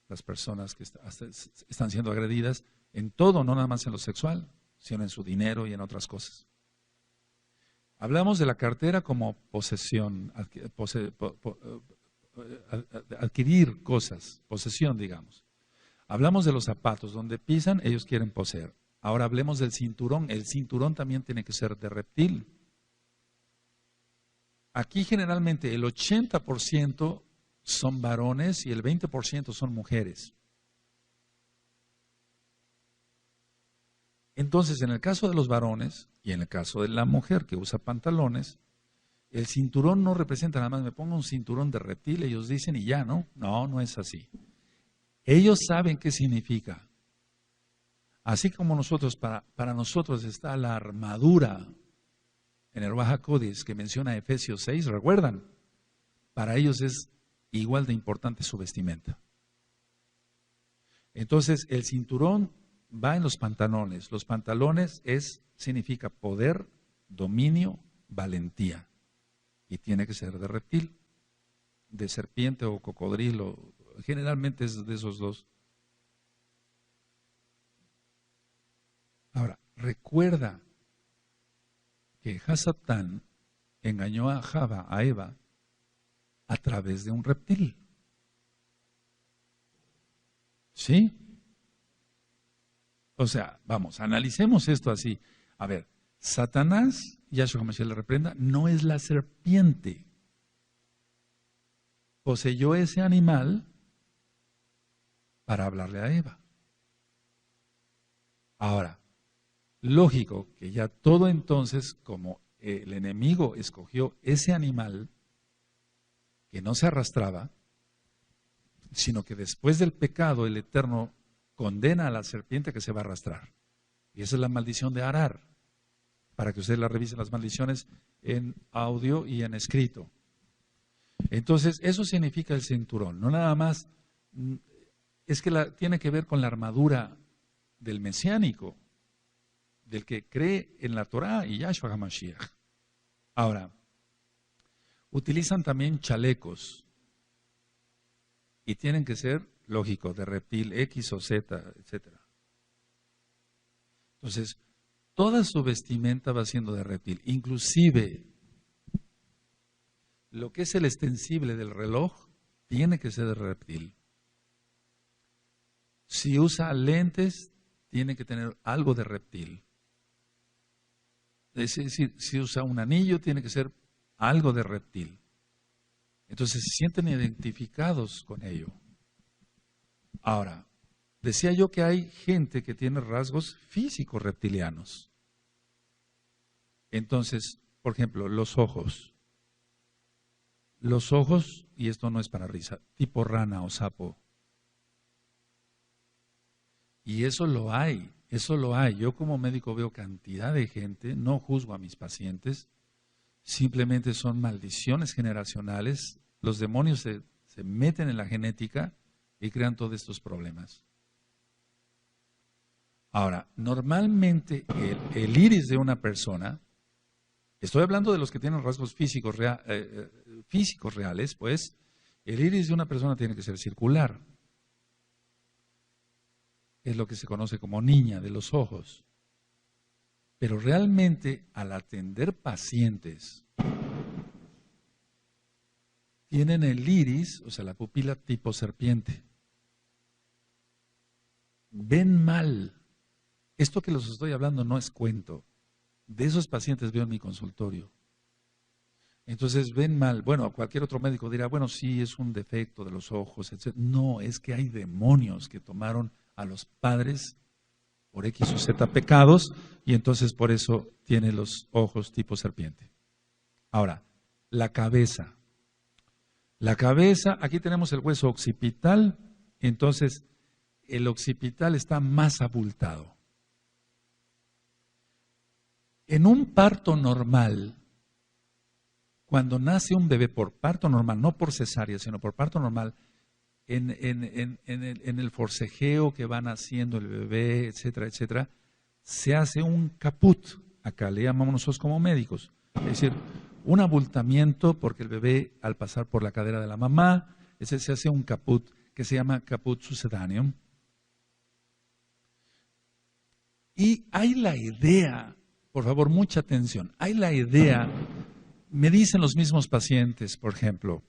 las personas que están siendo agredidas en todo, no nada más en lo sexual, sino en su dinero y en otras cosas. Hablamos de la cartera como posesión, adquirir cosas, posesión, digamos. Hablamos de los zapatos, donde pisan, ellos quieren poseer. Ahora hablemos del cinturón. El cinturón también tiene que ser de reptil. Aquí generalmente el 80% son varones y el 20% son mujeres. Entonces, en el caso de los varones y en el caso de la mujer que usa pantalones, el cinturón no representa nada más, me pongo un cinturón de reptil, ellos dicen y ya, ¿no? No es así. Ellos saben qué significa. Así como nosotros, para nosotros está la armadura en el Ruach HaKodesh que menciona Efesios 6, ¿recuerdan? Para ellos es igual de importante su vestimenta. Entonces, el cinturón va en los pantalones. Los pantalones significa poder, dominio, valentía. Y tiene que ser de reptil, de serpiente o cocodrilo. Generalmente es de esos dos. Ahora, recuerda que Hasatán engañó a Java, a Eva, a través de un reptil. ¿Sí? O sea, vamos, analicemos esto así. A ver, Satanás, Yahshua HaMashiach le reprenda, no es la serpiente. Poseyó ese animal para hablarle a Eva. Ahora, lógico que ya todo entonces, como el enemigo escogió ese animal que no se arrastraba, sino que después del pecado el Eterno condena a la serpiente que se va a arrastrar. Y esa es la maldición de Arar, para que ustedes la revisen las maldiciones en audio y en escrito. Entonces, eso significa el cinturón, no nada más, es que tiene que ver con la armadura del mesiánico, del que cree en la Torá y Yahshua HaMashiach. Ahora, utilizan también chalecos y tienen que ser, lógico, de reptil X o Z, etc. Entonces, toda su vestimenta va siendo de reptil, inclusive lo que es el extensible del reloj tiene que ser de reptil. Si usa lentes, tiene que tener algo de reptil. Es decir, si usa un anillo, tiene que ser algo de reptil. Entonces se sienten identificados con ello. Ahora, decía yo que hay gente que tiene rasgos físicos reptilianos. Entonces, por ejemplo, los ojos. Los ojos, y esto no es para risa, tipo rana o sapo. Y eso lo hay, eso lo hay. Yo como médico veo cantidad de gente, no juzgo a mis pacientes, simplemente son maldiciones generacionales. Los demonios se meten en la genética y crean todos estos problemas. Ahora, normalmente el iris de una persona, estoy hablando de los que tienen rasgos físicos reales, pues el iris de una persona tiene que ser circular. Es lo que se conoce como niña de los ojos. Pero realmente al atender pacientes, tienen el iris, o sea, la pupila tipo serpiente. Ven mal. Esto que les estoy hablando no es cuento. De esos pacientes veo en mi consultorio. Entonces ven mal. Bueno, cualquier otro médico dirá, bueno, sí, es un defecto de los ojos, etc. No, es que hay demonios que tomaron a los padres por X o Z pecados y entonces por eso tiene los ojos tipo serpiente. Ahora, la cabeza. La cabeza, aquí tenemos el hueso occipital, entonces el occipital está más abultado. En un parto normal, cuando nace un bebé por parto normal, no por cesárea, sino por parto normal, en el forcejeo que van haciendo el bebé, etcétera, etcétera, se hace un caput, acá le llamamos nosotros como médicos, es decir, un abultamiento porque el bebé al pasar por la cadera de la mamá, se hace un caput que se llama caput sucedáneo. Y hay la idea, por favor, mucha atención, hay la idea, me dicen los mismos pacientes, por ejemplo,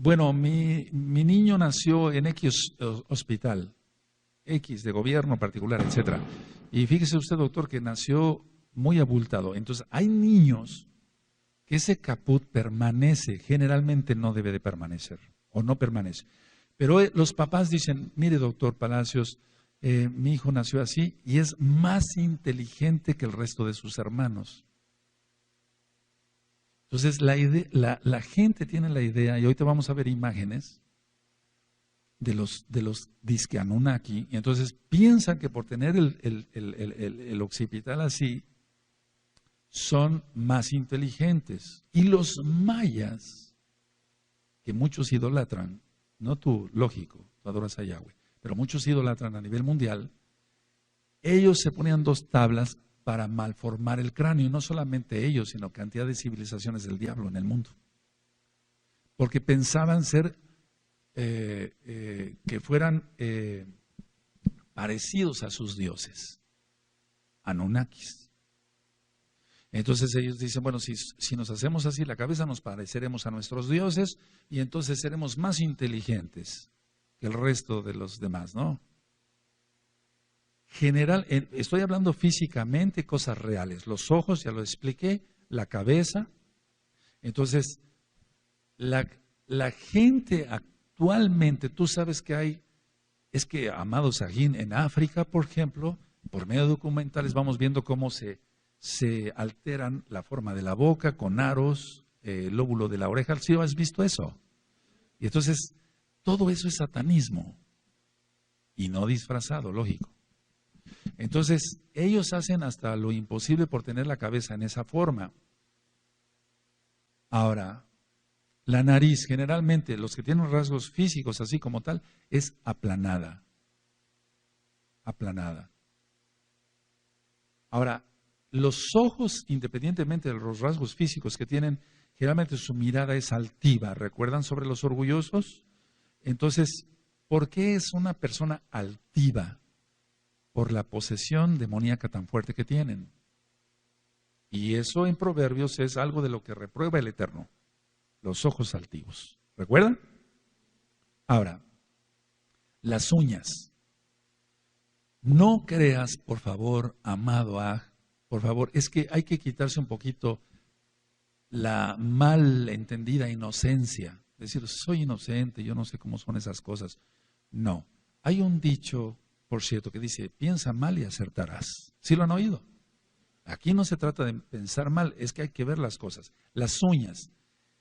bueno, mi niño nació en X hospital, X de gobierno particular, etcétera. Y fíjese usted, doctor, que nació muy abultado. Entonces, hay niños que ese caput permanece, generalmente no debe de permanecer, o no permanece. Pero los papás dicen, mire, doctor Palacios, mi hijo nació así y es más inteligente que el resto de sus hermanos. Entonces, la gente tiene la idea, y ahorita vamos a ver imágenes de los disque Anunnaki, y entonces piensan que por tener el occipital así, son más inteligentes. Y los mayas que muchos idolatran, no tú, lógico, tú adoras a Yahweh, pero muchos idolatran a nivel mundial, ellos se ponían 2 tablas para malformar el cráneo, y no solamente ellos, sino cantidad de civilizaciones del diablo en el mundo. Porque pensaban ser, que fueran parecidos a sus dioses, Anunnakis. Entonces ellos dicen, bueno, si nos hacemos así la cabeza, nos pareceremos a nuestros dioses y entonces seremos más inteligentes que el resto de los demás, ¿no? Estoy hablando físicamente, cosas reales. Los ojos, ya lo expliqué, la cabeza. Entonces, la gente actualmente, tú sabes que es que, amado Sahin, en África, por ejemplo, por medio de documentales vamos viendo cómo se alteran la forma de la boca con aros, el lóbulo de la oreja. ¿Sí has visto eso? Y entonces, todo eso es satanismo. Y no disfrazado, lógico. Entonces, ellos hacen hasta lo imposible por tener la cabeza en esa forma. Ahora, la nariz, generalmente, los que tienen rasgos físicos así como tal, es aplanada. Aplanada. Ahora, los ojos, independientemente de los rasgos físicos que tienen, generalmente su mirada es altiva. ¿Recuerdan sobre los orgullosos? Entonces, ¿por qué es una persona altiva? Por la posesión demoníaca tan fuerte que tienen. Y eso en Proverbios es algo de lo que reprueba el Eterno. Los ojos altivos. ¿Recuerdan? Ahora, las uñas. No creas, por favor, amado por favor, es que hay que quitarse un poquito la mal entendida inocencia. Decir, soy inocente, yo no sé cómo son esas cosas. No. Hay un dicho, por cierto, que dice, piensa mal y acertarás. ¿Sí lo han oído? Aquí no se trata de pensar mal, es que hay que ver las cosas. Las uñas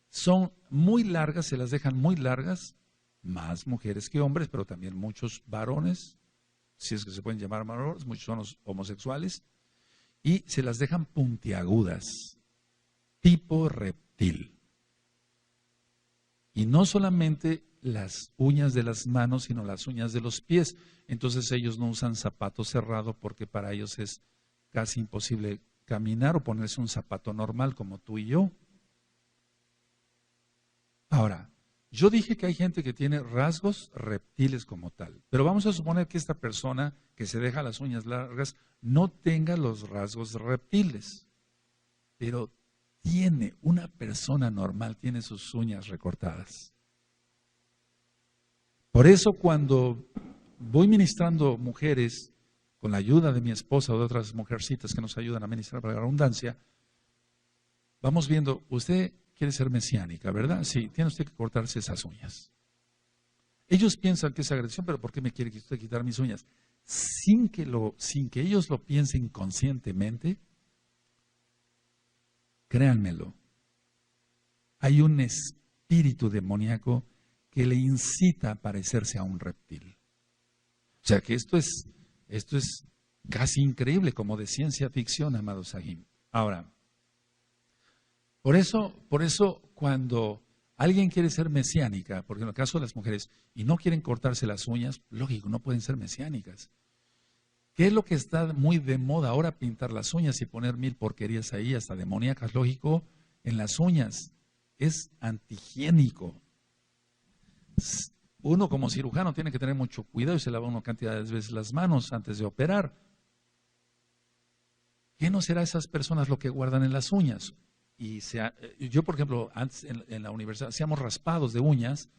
son muy largas, se las dejan muy largas, más mujeres que hombres, pero también muchos varones, si es que se pueden llamar varones, muchos son los homosexuales, y se las dejan puntiagudas, tipo reptil. Y no solamente las uñas de las manos, sino las uñas de los pies. Entonces ellos no usan zapato cerrado porque para ellos es casi imposible caminar o ponerse un zapato normal como tú y yo. Ahora, yo dije que hay gente que tiene rasgos reptiles como tal, pero vamos a suponer que esta persona que se deja las uñas largas no tenga los rasgos reptiles, pero una persona normal tiene sus uñas recortadas. Por eso cuando voy ministrando mujeres, con la ayuda de mi esposa o de otras mujercitas que nos ayudan a ministrar para la redundancia, vamos viendo, usted quiere ser mesiánica, ¿verdad? Sí, tiene usted que cortarse esas uñas. Ellos piensan que es agresión, pero ¿por qué me quiere usted quitar mis uñas? Sin que ellos lo piensen conscientemente, créanmelo, hay un espíritu demoníaco que le incita a parecerse a un reptil. O sea que esto es casi increíble, como de ciencia ficción, amado Sahim. Ahora, por eso cuando alguien quiere ser mesiánica, porque en el caso de las mujeres, y no quieren cortarse las uñas, lógico, no pueden ser mesiánicas. ¿Qué es lo que está muy de moda ahora? Pintar las uñas y poner 1000 porquerías ahí, hasta demoníacas, lógico, en las uñas. Es antihigiénico. Uno como cirujano tiene que tener mucho cuidado y se lava uno cantidad de veces las manos antes de operar. ¿Qué no será esas personas lo que guardan en las uñas? Yo, por ejemplo, antes en la universidad hacíamos raspados de uñas,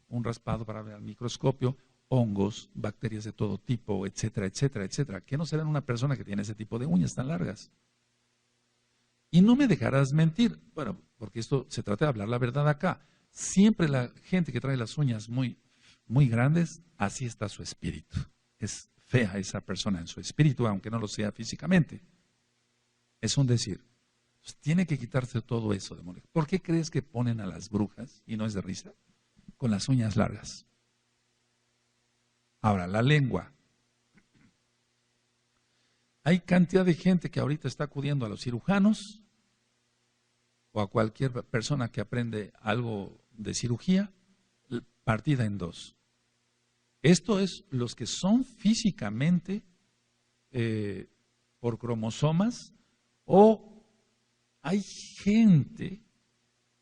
un raspado para ver al microscopio, hongos, bacterias de todo tipo, etcétera, etcétera, etcétera. ¿Qué no será en una persona que tiene ese tipo de uñas tan largas? Y no me dejarás mentir, bueno, porque esto se trata de hablar la verdad acá. Siempre la gente que trae las uñas muy, muy grandes, así está su espíritu. Es fea esa persona en su espíritu, aunque no lo sea físicamente. Es un decir. Pues tiene que quitarse todo eso, demonio. ¿Por qué crees que ponen a las brujas, y no es de risa, con las uñas largas? Ahora, la lengua. Hay cantidad de gente que ahorita está acudiendo a los cirujanos o a cualquier persona que aprende algo de cirugía partida en dos. Esto es los que son físicamente por cromosomas, o hay gente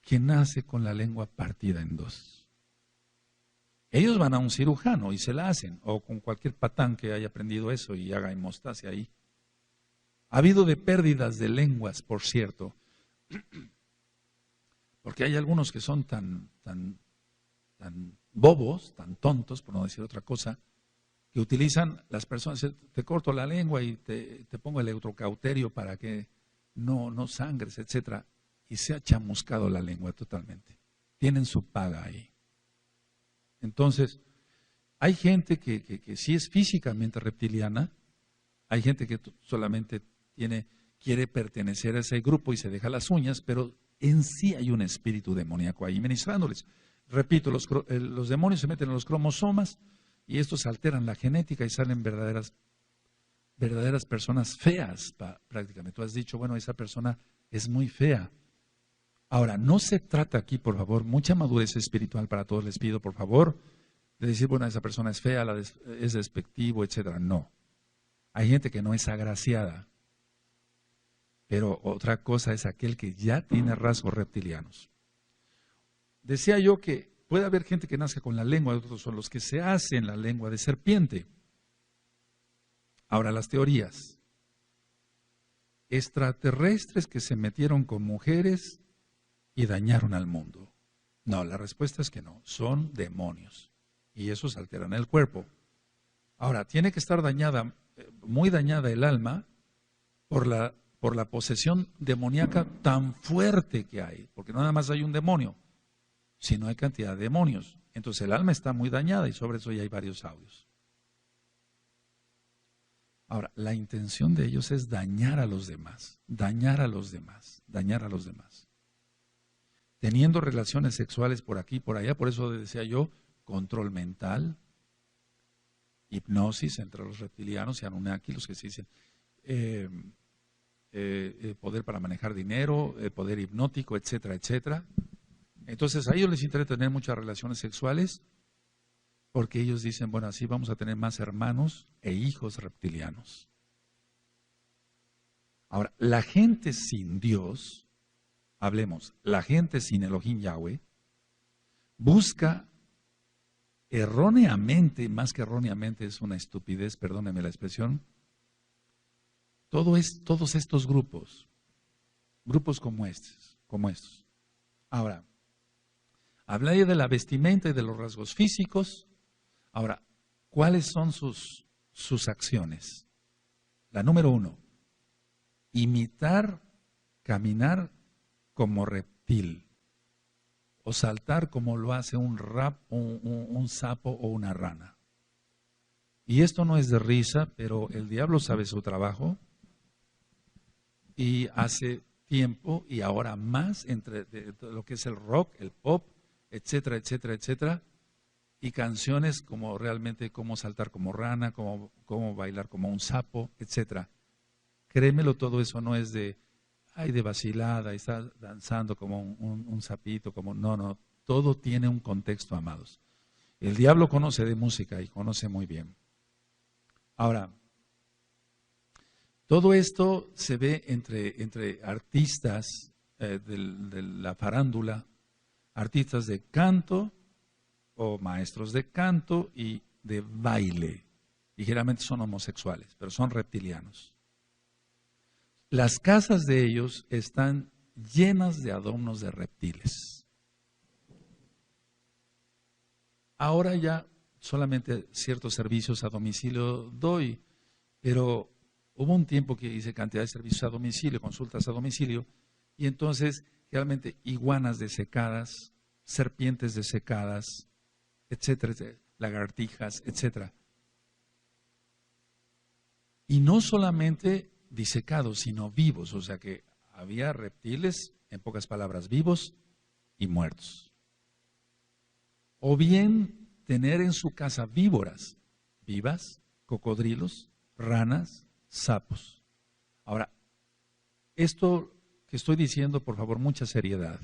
que nace con la lengua partida en dos. Ellos van a un cirujano y se la hacen, o con cualquier patán que haya aprendido eso y haga hemostasia ahí. Ha habido de pérdidas de lenguas, por cierto, porque hay algunos que son tan bobos, tan tontos, por no decir otra cosa, que utilizan las personas, te corto la lengua y te pongo el electrocauterio para que no sangres, etcétera, y se ha chamuscado la lengua totalmente. Tienen su paga ahí. Entonces, hay gente que sí es físicamente reptiliana, hay gente que solamente quiere pertenecer a ese grupo y se deja las uñas, pero en sí hay un espíritu demoníaco ahí ministrándoles. Repito, los demonios se meten en los cromosomas y estos alteran la genética y salen verdaderas personas feas prácticamente. Tú has dicho, bueno, esa persona es muy fea. Ahora, no se trata aquí, por favor, mucha madurez espiritual para todos, les pido, por favor, de decir, bueno, esa persona es fea, es despectivo, etcétera. No. Hay gente que no es agraciada. Pero otra cosa es aquel que ya tiene rasgos reptilianos. Decía yo que puede haber gente que nace con la lengua, otros son los que se hacen la lengua de serpiente. Ahora, las teorías. Extraterrestres que se metieron con mujeres y dañaron al mundo. No, la respuesta es que no, son demonios. Y esos alteran el cuerpo. Ahora, tiene que estar dañada, muy dañada el alma por la posesión demoníaca tan fuerte que hay, porque no nada más hay un demonio, sino hay cantidad de demonios. Entonces el alma está muy dañada y sobre eso ya hay varios audios. Ahora, la intención de ellos es dañar a los demás, dañar a los demás, dañar a los demás. Teniendo relaciones sexuales por aquí y por allá, por eso decía yo, control mental, hipnosis entre los reptilianos y Anunnaki, los que se dicen poder para manejar dinero, poder hipnótico, etcétera, etcétera. Entonces a ellos les interesa tener muchas relaciones sexuales porque ellos dicen, bueno, así vamos a tener más hermanos e hijos reptilianos. Ahora, la gente sin Dios, hablemos, la gente sin Elohim Yahweh, busca erróneamente, más que erróneamente es una estupidez, perdóneme la expresión, todos estos grupos como estos. Ahora, hablé de la vestimenta y de los rasgos físicos. Ahora, ¿cuáles son sus acciones? La número 1, imitar, caminar como reptil o saltar como lo hace un sapo o una rana. Y esto no es de risa, pero el diablo sabe su trabajo. Y hace tiempo y ahora más entre lo que es el rock, el pop, etcétera, etcétera, etcétera, y canciones como realmente cómo saltar como rana, cómo bailar como un sapo, etcétera. Créemelo, todo eso no es de vacilada, está danzando como un sapito, no, todo tiene un contexto, amados. El diablo conoce de música y conoce muy bien. Ahora, todo esto se ve entre artistas de la farándula, artistas de canto o maestros de canto y de baile. Ligeramente son homosexuales, pero son reptilianos. Las casas de ellos están llenas de adornos de reptiles. Ahora ya solamente ciertos servicios a domicilio doy, pero hubo un tiempo que hice cantidad de servicios a domicilio, consultas a domicilio, y entonces realmente iguanas desecadas, serpientes desecadas, etcétera, etcétera, lagartijas, etcétera. Y no solamente disecados, sino vivos, o sea que había reptiles, en pocas palabras, vivos y muertos. O bien tener en su casa víboras vivas, cocodrilos, ranas, sapos. Ahora, esto que estoy diciendo, por favor, mucha seriedad.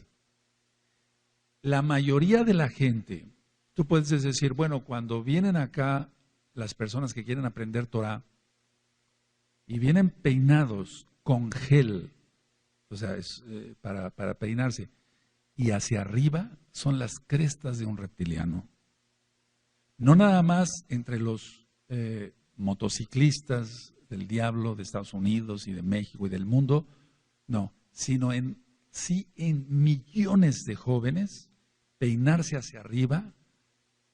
La mayoría de la gente Tú puedes decir, bueno, cuando vienen acá las personas que quieren aprender Torah y vienen peinados con gel, o sea, es para peinarse, y hacia arriba son las crestas de un reptiliano. No nada más entre los motociclistas del diablo de Estados Unidos y de México y del mundo, no, sino en millones de jóvenes peinarse hacia arriba.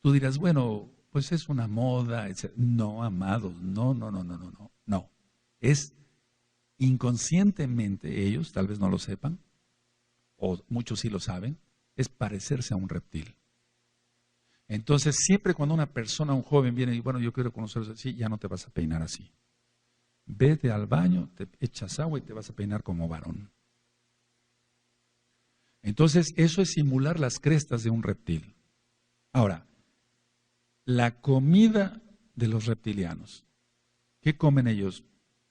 Tú dirás, bueno, pues es una moda, etc. No, amados, no. Es inconscientemente ellos, tal vez no lo sepan, o muchos sí lo saben, es parecerse a un reptil. Entonces, siempre cuando una persona, un joven viene y, bueno, yo quiero conocerlos así, ya no te vas a peinar así. Vete al baño, te echas agua y te vas a peinar como varón. Entonces, eso es simular las crestas de un reptil. Ahora, la comida de los reptilianos. ¿Qué comen ellos?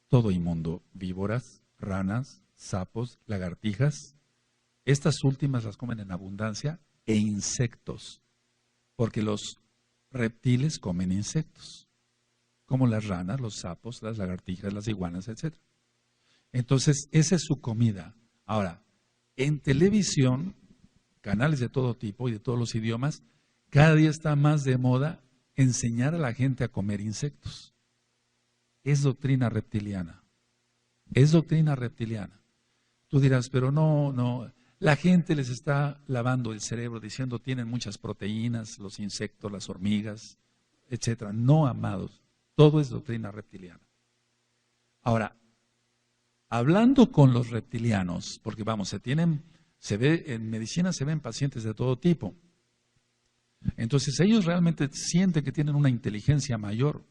Todo inmundo, víboras, ranas, sapos, lagartijas. Estas últimas las comen en abundancia e insectos, porque los reptiles comen insectos, como las ranas, los sapos, las lagartijas, las iguanas, etc. Entonces, esa es su comida. Ahora, en televisión, canales de todo tipo y de todos los idiomas, cada día está más de moda enseñar a la gente a comer insectos. Es doctrina reptiliana. Es doctrina reptiliana. Tú dirás, pero no. La gente les está lavando el cerebro diciendo tienen muchas proteínas, los insectos, las hormigas, etcétera. No, amados. Todo es doctrina reptiliana. Ahora, hablando con los reptilianos, porque vamos, en medicina se ven pacientes de todo tipo. Entonces ellos realmente sienten que tienen una inteligencia mayor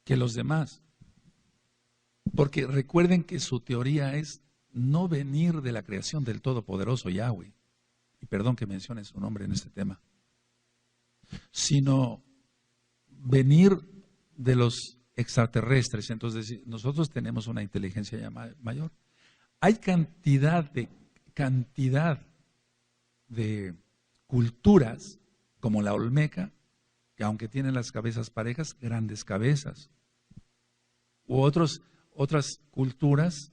que los demás. Porque recuerden que su teoría es no venir de la creación del Todopoderoso Yahweh, y perdón que mencione su nombre en este tema, sino venir de los extraterrestres. Entonces nosotros tenemos una inteligencia ya mayor. Hay cantidad de culturas como la olmeca, que aunque tienen las cabezas parejas, grandes cabezas. U otras culturas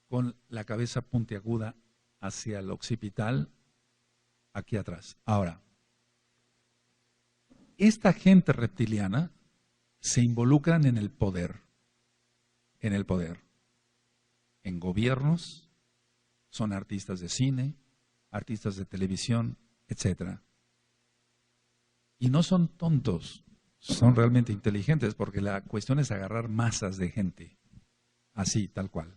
con la cabeza puntiaguda hacia el occipital, aquí atrás. Ahora, esta gente reptiliana se involucran en el poder, en gobiernos, son artistas de cine, artistas de televisión, etc. Y no son tontos, son realmente inteligentes, porque la cuestión es agarrar masas de gente, así, tal cual.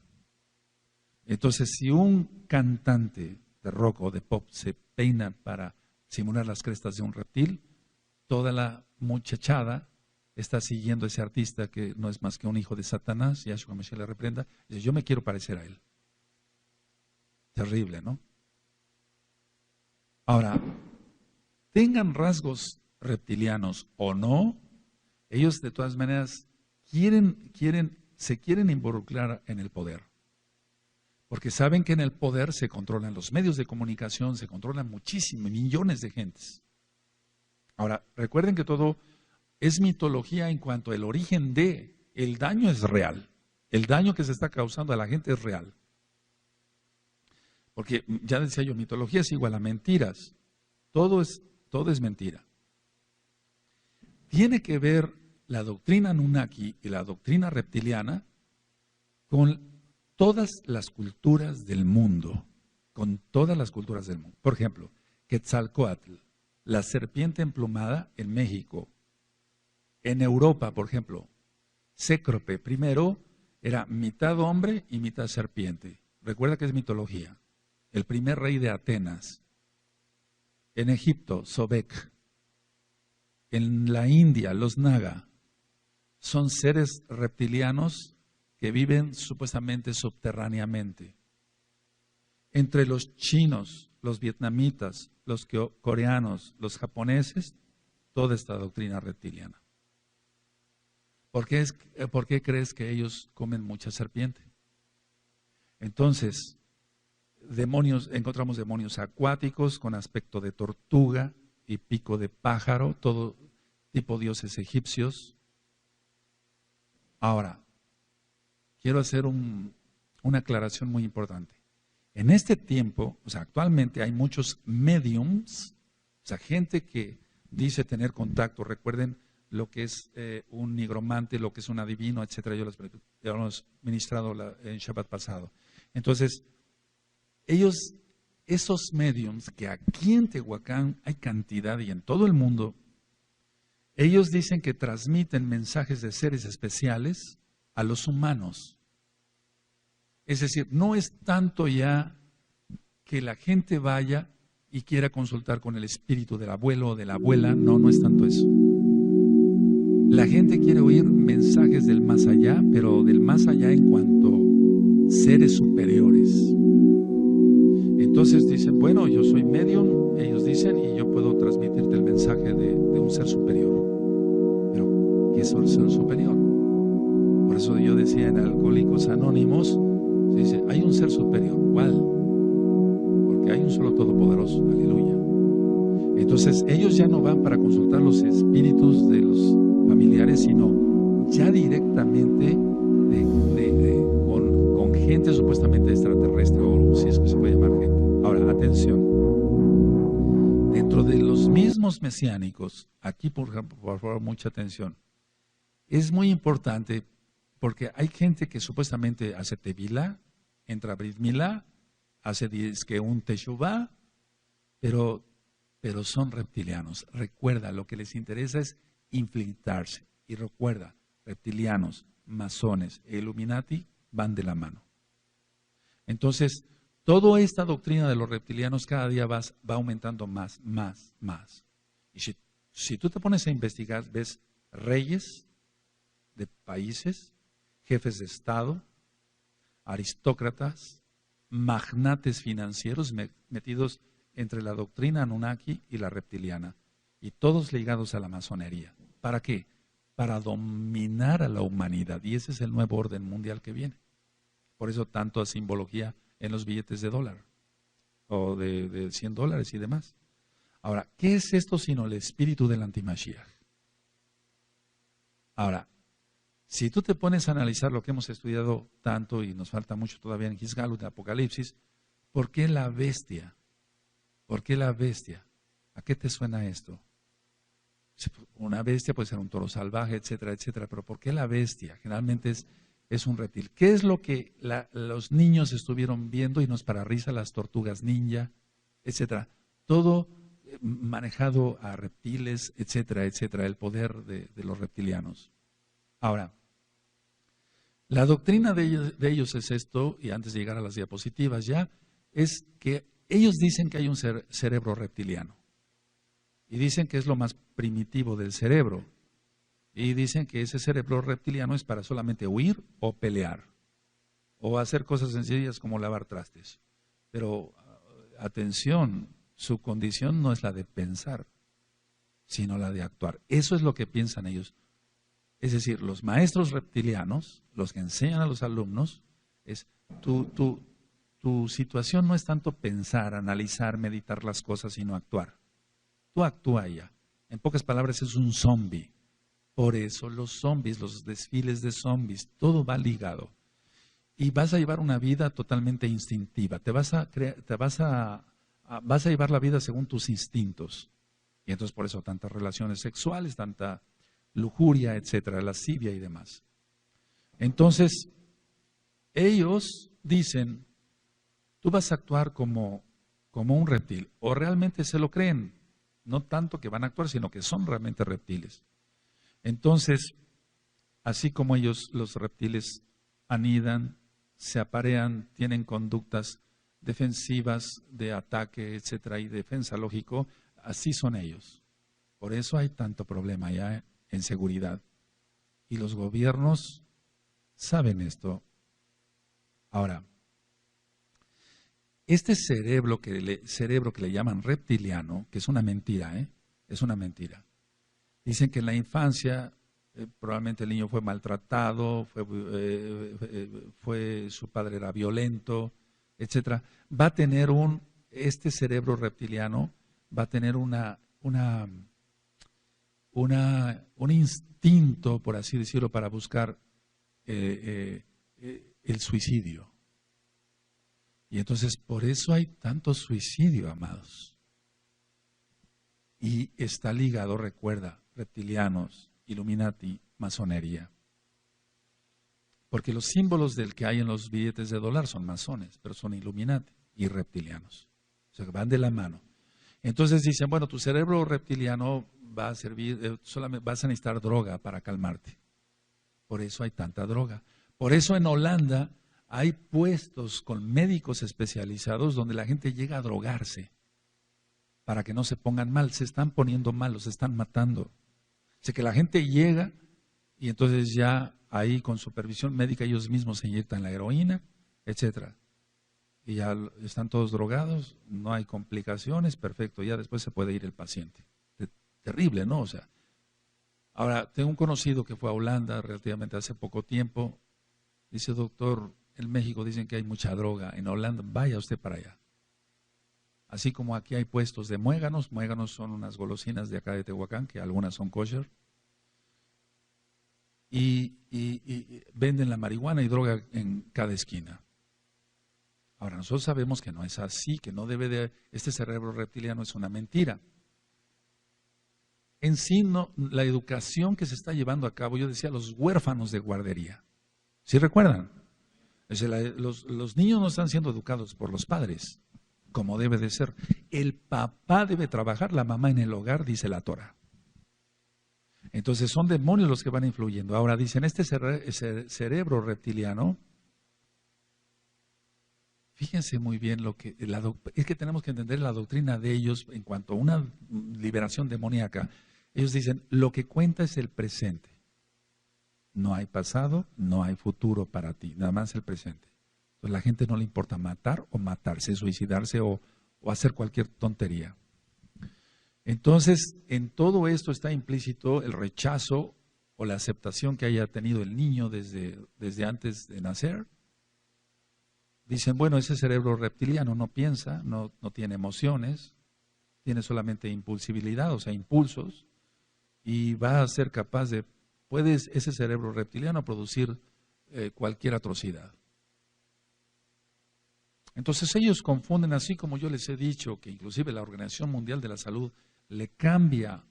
Entonces, si un cantante de rock o de pop se peina para simular las crestas de un reptil, toda la muchachada está siguiendo a ese artista que no es más que un hijo de Satanás, Yahshua Mashiach le reprenda, y dice, yo me quiero parecer a él. Terrible, ¿no? Ahora, tengan rasgos reptilianos o no, ellos de todas maneras se quieren involucrar en el poder. Porque saben que en el poder se controlan los medios de comunicación, se controlan muchísimos, millones de gentes. Ahora, recuerden que todo es mitología en cuanto al origen el daño es real. El daño que se está causando a la gente es real. Porque ya decía yo, mitología es igual a mentiras. Todo es mentira. Tiene que ver la doctrina Anunnaki y la doctrina reptiliana con todas las culturas del mundo, con todas las culturas del mundo. Por ejemplo, Quetzalcóatl, la serpiente emplumada en México. En Europa, por ejemplo, Cécrope primero era mitad hombre y mitad serpiente. Recuerda que es mitología. El primer rey de Atenas. En Egipto, Sobek. En la India, los Naga. Son seres reptilianos que viven supuestamente subterráneamente. Entre los chinos, los vietnamitas, los coreanos, los japoneses, toda esta doctrina reptiliana. ¿Por qué crees que ellos comen mucha serpiente? Entonces, encontramos demonios acuáticos con aspecto de tortuga, y pico de pájaro, todo tipo de dioses egipcios. Ahora, quiero hacer una aclaración muy importante. En este tiempo, o sea, actualmente hay muchos mediums, o sea, gente que dice tener contacto. Recuerden lo que es un nigromante, lo que es un adivino, etcétera. Ya lo hemos ministrado en Shabbat pasado. Entonces, esos mediums que aquí en Tehuacán hay cantidad y en todo el mundo, ellos dicen que transmiten mensajes de seres especiales a los humanos. Es decir, no es tanto ya que la gente vaya y quiera consultar con el espíritu del abuelo o de la abuela, no es tanto eso. La gente quiere oír mensajes del más allá, pero del más allá en cuanto a seres superiores. Entonces dicen, bueno, yo soy medium, ellos dicen, y yo puedo transmitirte el mensaje de un ser superior. Pero, ¿qué es un ser superior? Por eso yo decía en Alcohólicos Anónimos, se dice, hay un ser superior. ¿Cuál? Porque hay un solo todopoderoso. Aleluya. Entonces, ellos ya no van para consultar los espíritus de los familiares, sino ya directamente con gente supuestamente extraterrestre, o si es que se puede llamar gente. Ahora, atención. Dentro de los mismos mesiánicos, aquí por favor, mucha atención. Es muy importante porque hay gente que supuestamente hace tevilá, entra a Brit Milá, hace que un teshuvá, pero son reptilianos. Recuerda, lo que les interesa es infiltrarse. Y recuerda, reptilianos, masones e Illuminati van de la mano. Entonces, toda esta doctrina de los reptilianos cada día va aumentando más. Y si tú te pones a investigar, ves reyes de países, jefes de Estado, aristócratas, magnates financieros metidos entre la doctrina Anunnaki y la reptiliana, y todos ligados a la masonería. ¿Para qué? Para dominar a la humanidad, y ese es el nuevo orden mundial que viene. Por eso tanto simbología en los billetes de dólar, o de $100 y demás. Ahora, ¿qué es esto sino el espíritu del antimashiach? Ahora, si tú te pones a analizar lo que hemos estudiado tanto, y nos falta mucho todavía en Hisgalut, en Apocalipsis, ¿por qué la bestia? ¿Por qué la bestia? ¿A qué te suena esto? Una bestia puede ser un toro salvaje, etcétera, etcétera, pero ¿por qué la bestia? Generalmente es un reptil. ¿Qué es lo que los niños estuvieron viendo? Y no es para risa, las tortugas ninja, etcétera. Todo manejado a reptiles, etcétera, etcétera, el poder de los reptilianos. Ahora, la doctrina de ellos es esto, y antes de llegar a las diapositivas ya, es que ellos dicen que hay un cerebro reptiliano. Y dicen que es lo más primitivo del cerebro. Y dicen que ese cerebro reptiliano es para solamente huir o pelear. O hacer cosas sencillas como lavar trastes. Pero, atención, su condición no es la de pensar, sino la de actuar. Eso es lo que piensan ellos. Es decir, los maestros reptilianos, los que enseñan a los alumnos, es tu situación no es tanto pensar, analizar, meditar las cosas, sino actuar. Tú actúa ya. En pocas palabras, es un zombie. Por eso los zombies, los desfiles de zombies, todo va ligado. Y vas a llevar una vida totalmente instintiva. Vas a llevar la vida según tus instintos. Y entonces por eso tantas relaciones sexuales, tanta lujuria, etcétera, lascivia y demás. Entonces, ellos dicen, tú vas a actuar como un reptil, o realmente se lo creen, no tanto que van a actuar, sino que son realmente reptiles. Entonces, así como ellos, los reptiles, anidan, se aparean, tienen conductas defensivas de ataque, etcétera, y defensa lógico, así son ellos. Por eso hay tanto problema ya en seguridad. Y los gobiernos saben esto. Ahora, este cerebro que le llaman reptiliano, que es una mentira, es una mentira. Dicen que en la infancia probablemente el niño fue maltratado, su padre era violento, etcétera. Va a tener este cerebro reptiliano va a tener una un instinto, por así decirlo, para buscar el suicidio. Y entonces por eso hay tanto suicidio, amados. Y está ligado, recuerda, reptilianos, Illuminati, masonería. Porque los símbolos del que hay en los billetes de dólar son masones, pero son Illuminati y reptilianos. O sea, van de la mano. Entonces dicen, bueno, tu cerebro reptiliano va a servir, solamente vas a necesitar droga para calmarte. Por eso hay tanta droga. Por eso en Holanda hay puestos con médicos especializados donde la gente llega a drogarse para que no se pongan mal. Se están poniendo mal, los están matando. O sea que la gente llega y entonces ya ahí con supervisión médica ellos mismos se inyectan la heroína, etcétera. Y ya están todos drogados, no hay complicaciones, perfecto, ya después se puede ir el paciente. Terrible, ¿no? O sea, ahora, tengo un conocido que fue a Holanda relativamente hace poco tiempo. Dice, doctor, en México dicen que hay mucha droga. En Holanda, vaya usted para allá. Así como aquí hay puestos de muéganos. Muéganos son unas golosinas de acá de Tehuacán, que algunas son kosher. Y venden la marihuana y droga en cada esquina. Ahora, nosotros sabemos que no es así, que no debe de... Este cerebro reptiliano es una mentira. En sí, no, la educación que se está llevando a cabo, yo decía, los huérfanos de guardería. ¿Sí recuerdan? Es decir, los niños no están siendo educados por los padres, como debe de ser. El papá debe trabajar, la mamá en el hogar, dice la Torah. Entonces son demonios los que van influyendo. Ahora dicen, este cerebro reptiliano, fíjense muy bien lo que es que tenemos que entender la doctrina de ellos en cuanto a una liberación demoníaca. Ellos dicen, lo que cuenta es el presente. No hay pasado, no hay futuro para ti, nada más el presente. Entonces a la gente no le importa matar o matarse, suicidarse o hacer cualquier tontería. Entonces, en todo esto está implícito el rechazo o la aceptación que haya tenido el niño desde antes de nacer. Dicen, bueno, ese cerebro reptiliano no piensa, no tiene emociones, tiene solamente impulsibilidad, o sea, impulsos, y va a ser capaz de, puede ese cerebro reptiliano producir cualquier atrocidad. Entonces ellos confunden, así como yo les he dicho, que inclusive la Organización Mundial de la Salud le cambia,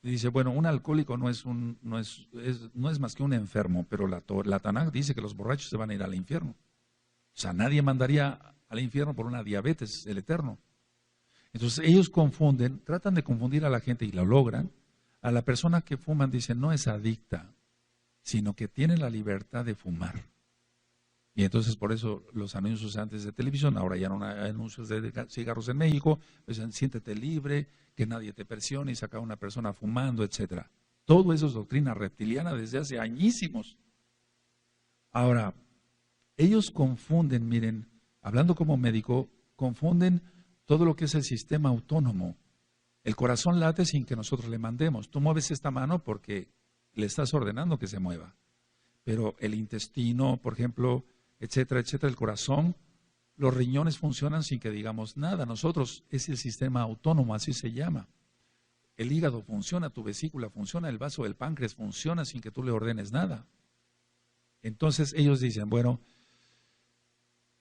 y dice, bueno, un alcohólico no es más que un enfermo, pero la Tanaj dice que los borrachos se van a ir al infierno. O sea, nadie mandaría al infierno por una diabetes, el eterno. Entonces ellos confunden, tratan de confundir a la gente y lo logran. A la persona que fuman dicen, no es adicta, sino que tiene la libertad de fumar. Y entonces por eso los anuncios antes de televisión, ahora ya no hay anuncios de cigarros en México, pues siéntete libre, que nadie te presione y saca a una persona fumando, etcétera. Todo eso es doctrina reptiliana desde hace añísimos. Ahora, ellos confunden, miren, hablando como médico, confunden todo lo que es el sistema autónomo. El corazón late sin que nosotros le mandemos. Tú mueves esta mano porque le estás ordenando que se mueva. Pero el intestino, por ejemplo, etcétera, etcétera, el corazón, los riñones funcionan sin que digamos nada. Nosotros es el sistema autónomo, así se llama. El hígado funciona, tu vesícula funciona, el vaso del páncreas funciona sin que tú le ordenes nada. Entonces ellos dicen, bueno,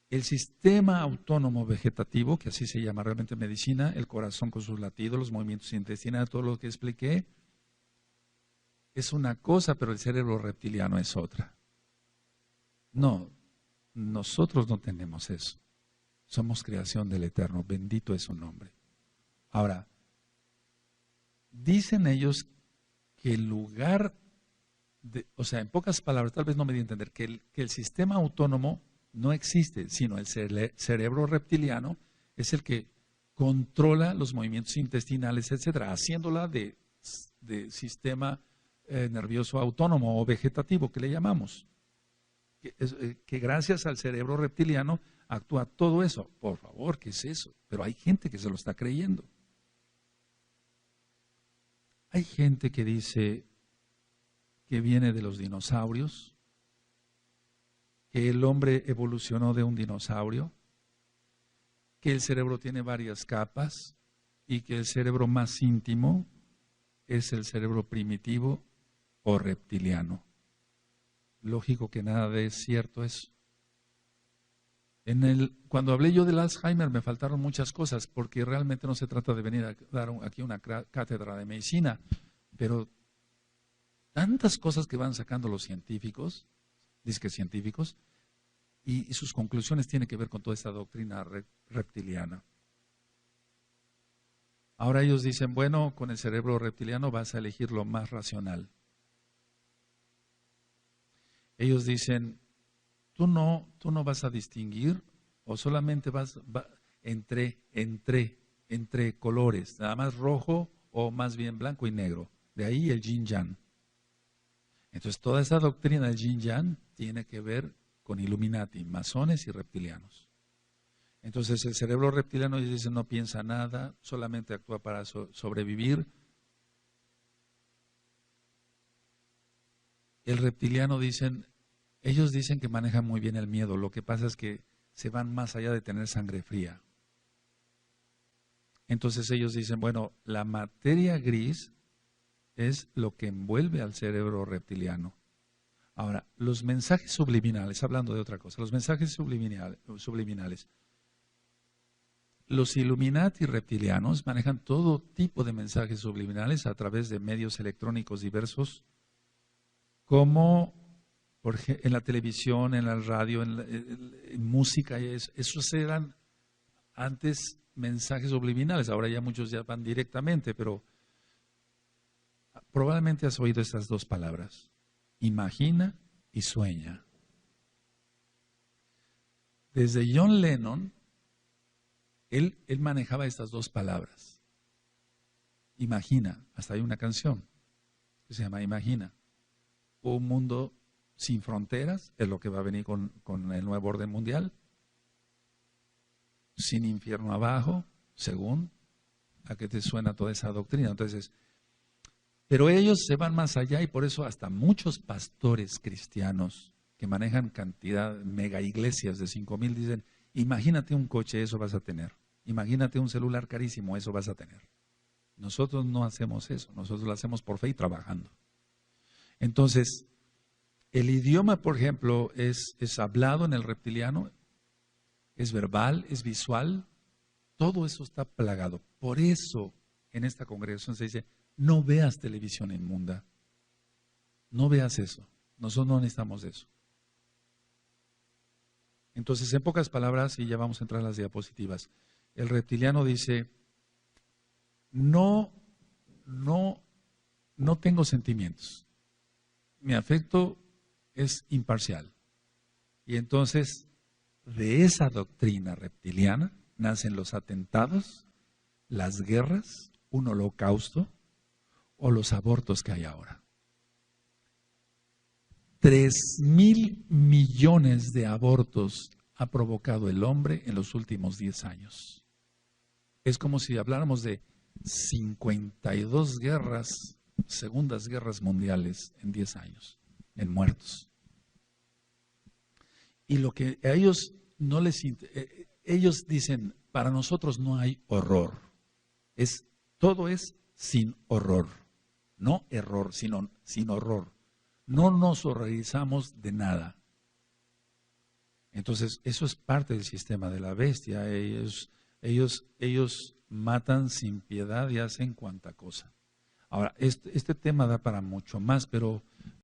el sistema autónomo vegetativo, que así se llama realmente en medicina, el corazón con sus latidos, los movimientos intestinales, todo lo que expliqué, es una cosa, pero el cerebro reptiliano es otra. No, nosotros no tenemos eso. Somos creación del Eterno, bendito es su nombre. Ahora, dicen ellos que el lugar, o sea, en pocas palabras, tal vez no me di a entender, que el sistema autónomo no existe, sino el cerebro reptiliano es el que controla los movimientos intestinales, etcétera, haciéndola de sistema nervioso autónomo o vegetativo, que le llamamos. Que gracias al cerebro reptiliano actúa todo eso. Por favor, ¿qué es eso? Pero hay gente que se lo está creyendo. Hay gente que dice que viene de los dinosaurios, que el hombre evolucionó de un dinosaurio, que el cerebro tiene varias capas, y que el cerebro más íntimo es el cerebro primitivo o reptiliano. Lógico que nada de es cierto eso. Cuando hablé yo del Alzheimer me faltaron muchas cosas, porque realmente no se trata de venir a dar aquí una cátedra de medicina, pero tantas cosas que van sacando los científicos, disque científicos, y sus conclusiones tienen que ver con toda esta doctrina reptiliana. Ahora ellos dicen, bueno, con el cerebro reptiliano vas a elegir lo más racional. Ellos dicen, tú no vas a distinguir o solamente vas entre colores, nada más rojo o más bien blanco y negro. De ahí el yin-yang. Entonces toda esa doctrina del yin-yang tiene que ver con Illuminati, masones y reptilianos. Entonces el cerebro reptiliano, ellos dicen, no piensa nada, solamente actúa para sobrevivir. El reptiliano ellos dicen que manejan muy bien el miedo, lo que pasa es que se van más allá de tener sangre fría. Entonces ellos dicen, bueno, la materia gris es lo que envuelve al cerebro reptiliano. Ahora, los mensajes subliminales, hablando de otra cosa, los mensajes subliminales. Los Illuminati reptilianos manejan todo tipo de mensajes subliminales a través de medios electrónicos diversos, como en la televisión, en la radio, en música. Esos eran antes mensajes subliminales, ahora ya muchos ya van directamente, pero probablemente has oído estas dos palabras: imagina y sueña. Desde John Lennon, él manejaba estas dos palabras. Imagina, hasta hay una canción que se llama Imagina. Un mundo sin fronteras es lo que va a venir con el nuevo orden mundial. Sin infierno abajo, según a qué te suena toda esa doctrina. Entonces, pero ellos se van más allá y por eso hasta muchos pastores cristianos que manejan cantidad, mega iglesias de 5,000 dicen, imagínate un coche, eso vas a tener. Imagínate un celular carísimo, eso vas a tener. Nosotros no hacemos eso, nosotros lo hacemos por fe y trabajando. Entonces, el idioma, por ejemplo, es hablado en el reptiliano, es verbal, es visual, todo eso está plagado. Por eso, en esta congregación se dice, no veas televisión inmunda, no veas eso, nosotros no necesitamos eso. Entonces, en pocas palabras, y ya vamos a entrar a las diapositivas, el reptiliano dice, no tengo sentimientos, mi afecto es imparcial. Y entonces, de esa doctrina reptiliana nacen los atentados, las guerras, un holocausto o los abortos que hay ahora. 3,000 millones de abortos ha provocado el hombre en los últimos 10 años. Es como si habláramos de 52 guerras, segundas guerras mundiales en 10 años, en muertos. Y lo que a ellos no les ellos dicen, para nosotros no hay horror. Todo es sin horror. No error, sino sin horror. No nos horrorizamos de nada. Entonces, eso es parte del sistema de la bestia. Ellos matan sin piedad y hacen cuanta cosa. Ahora, este tema da para mucho más, pero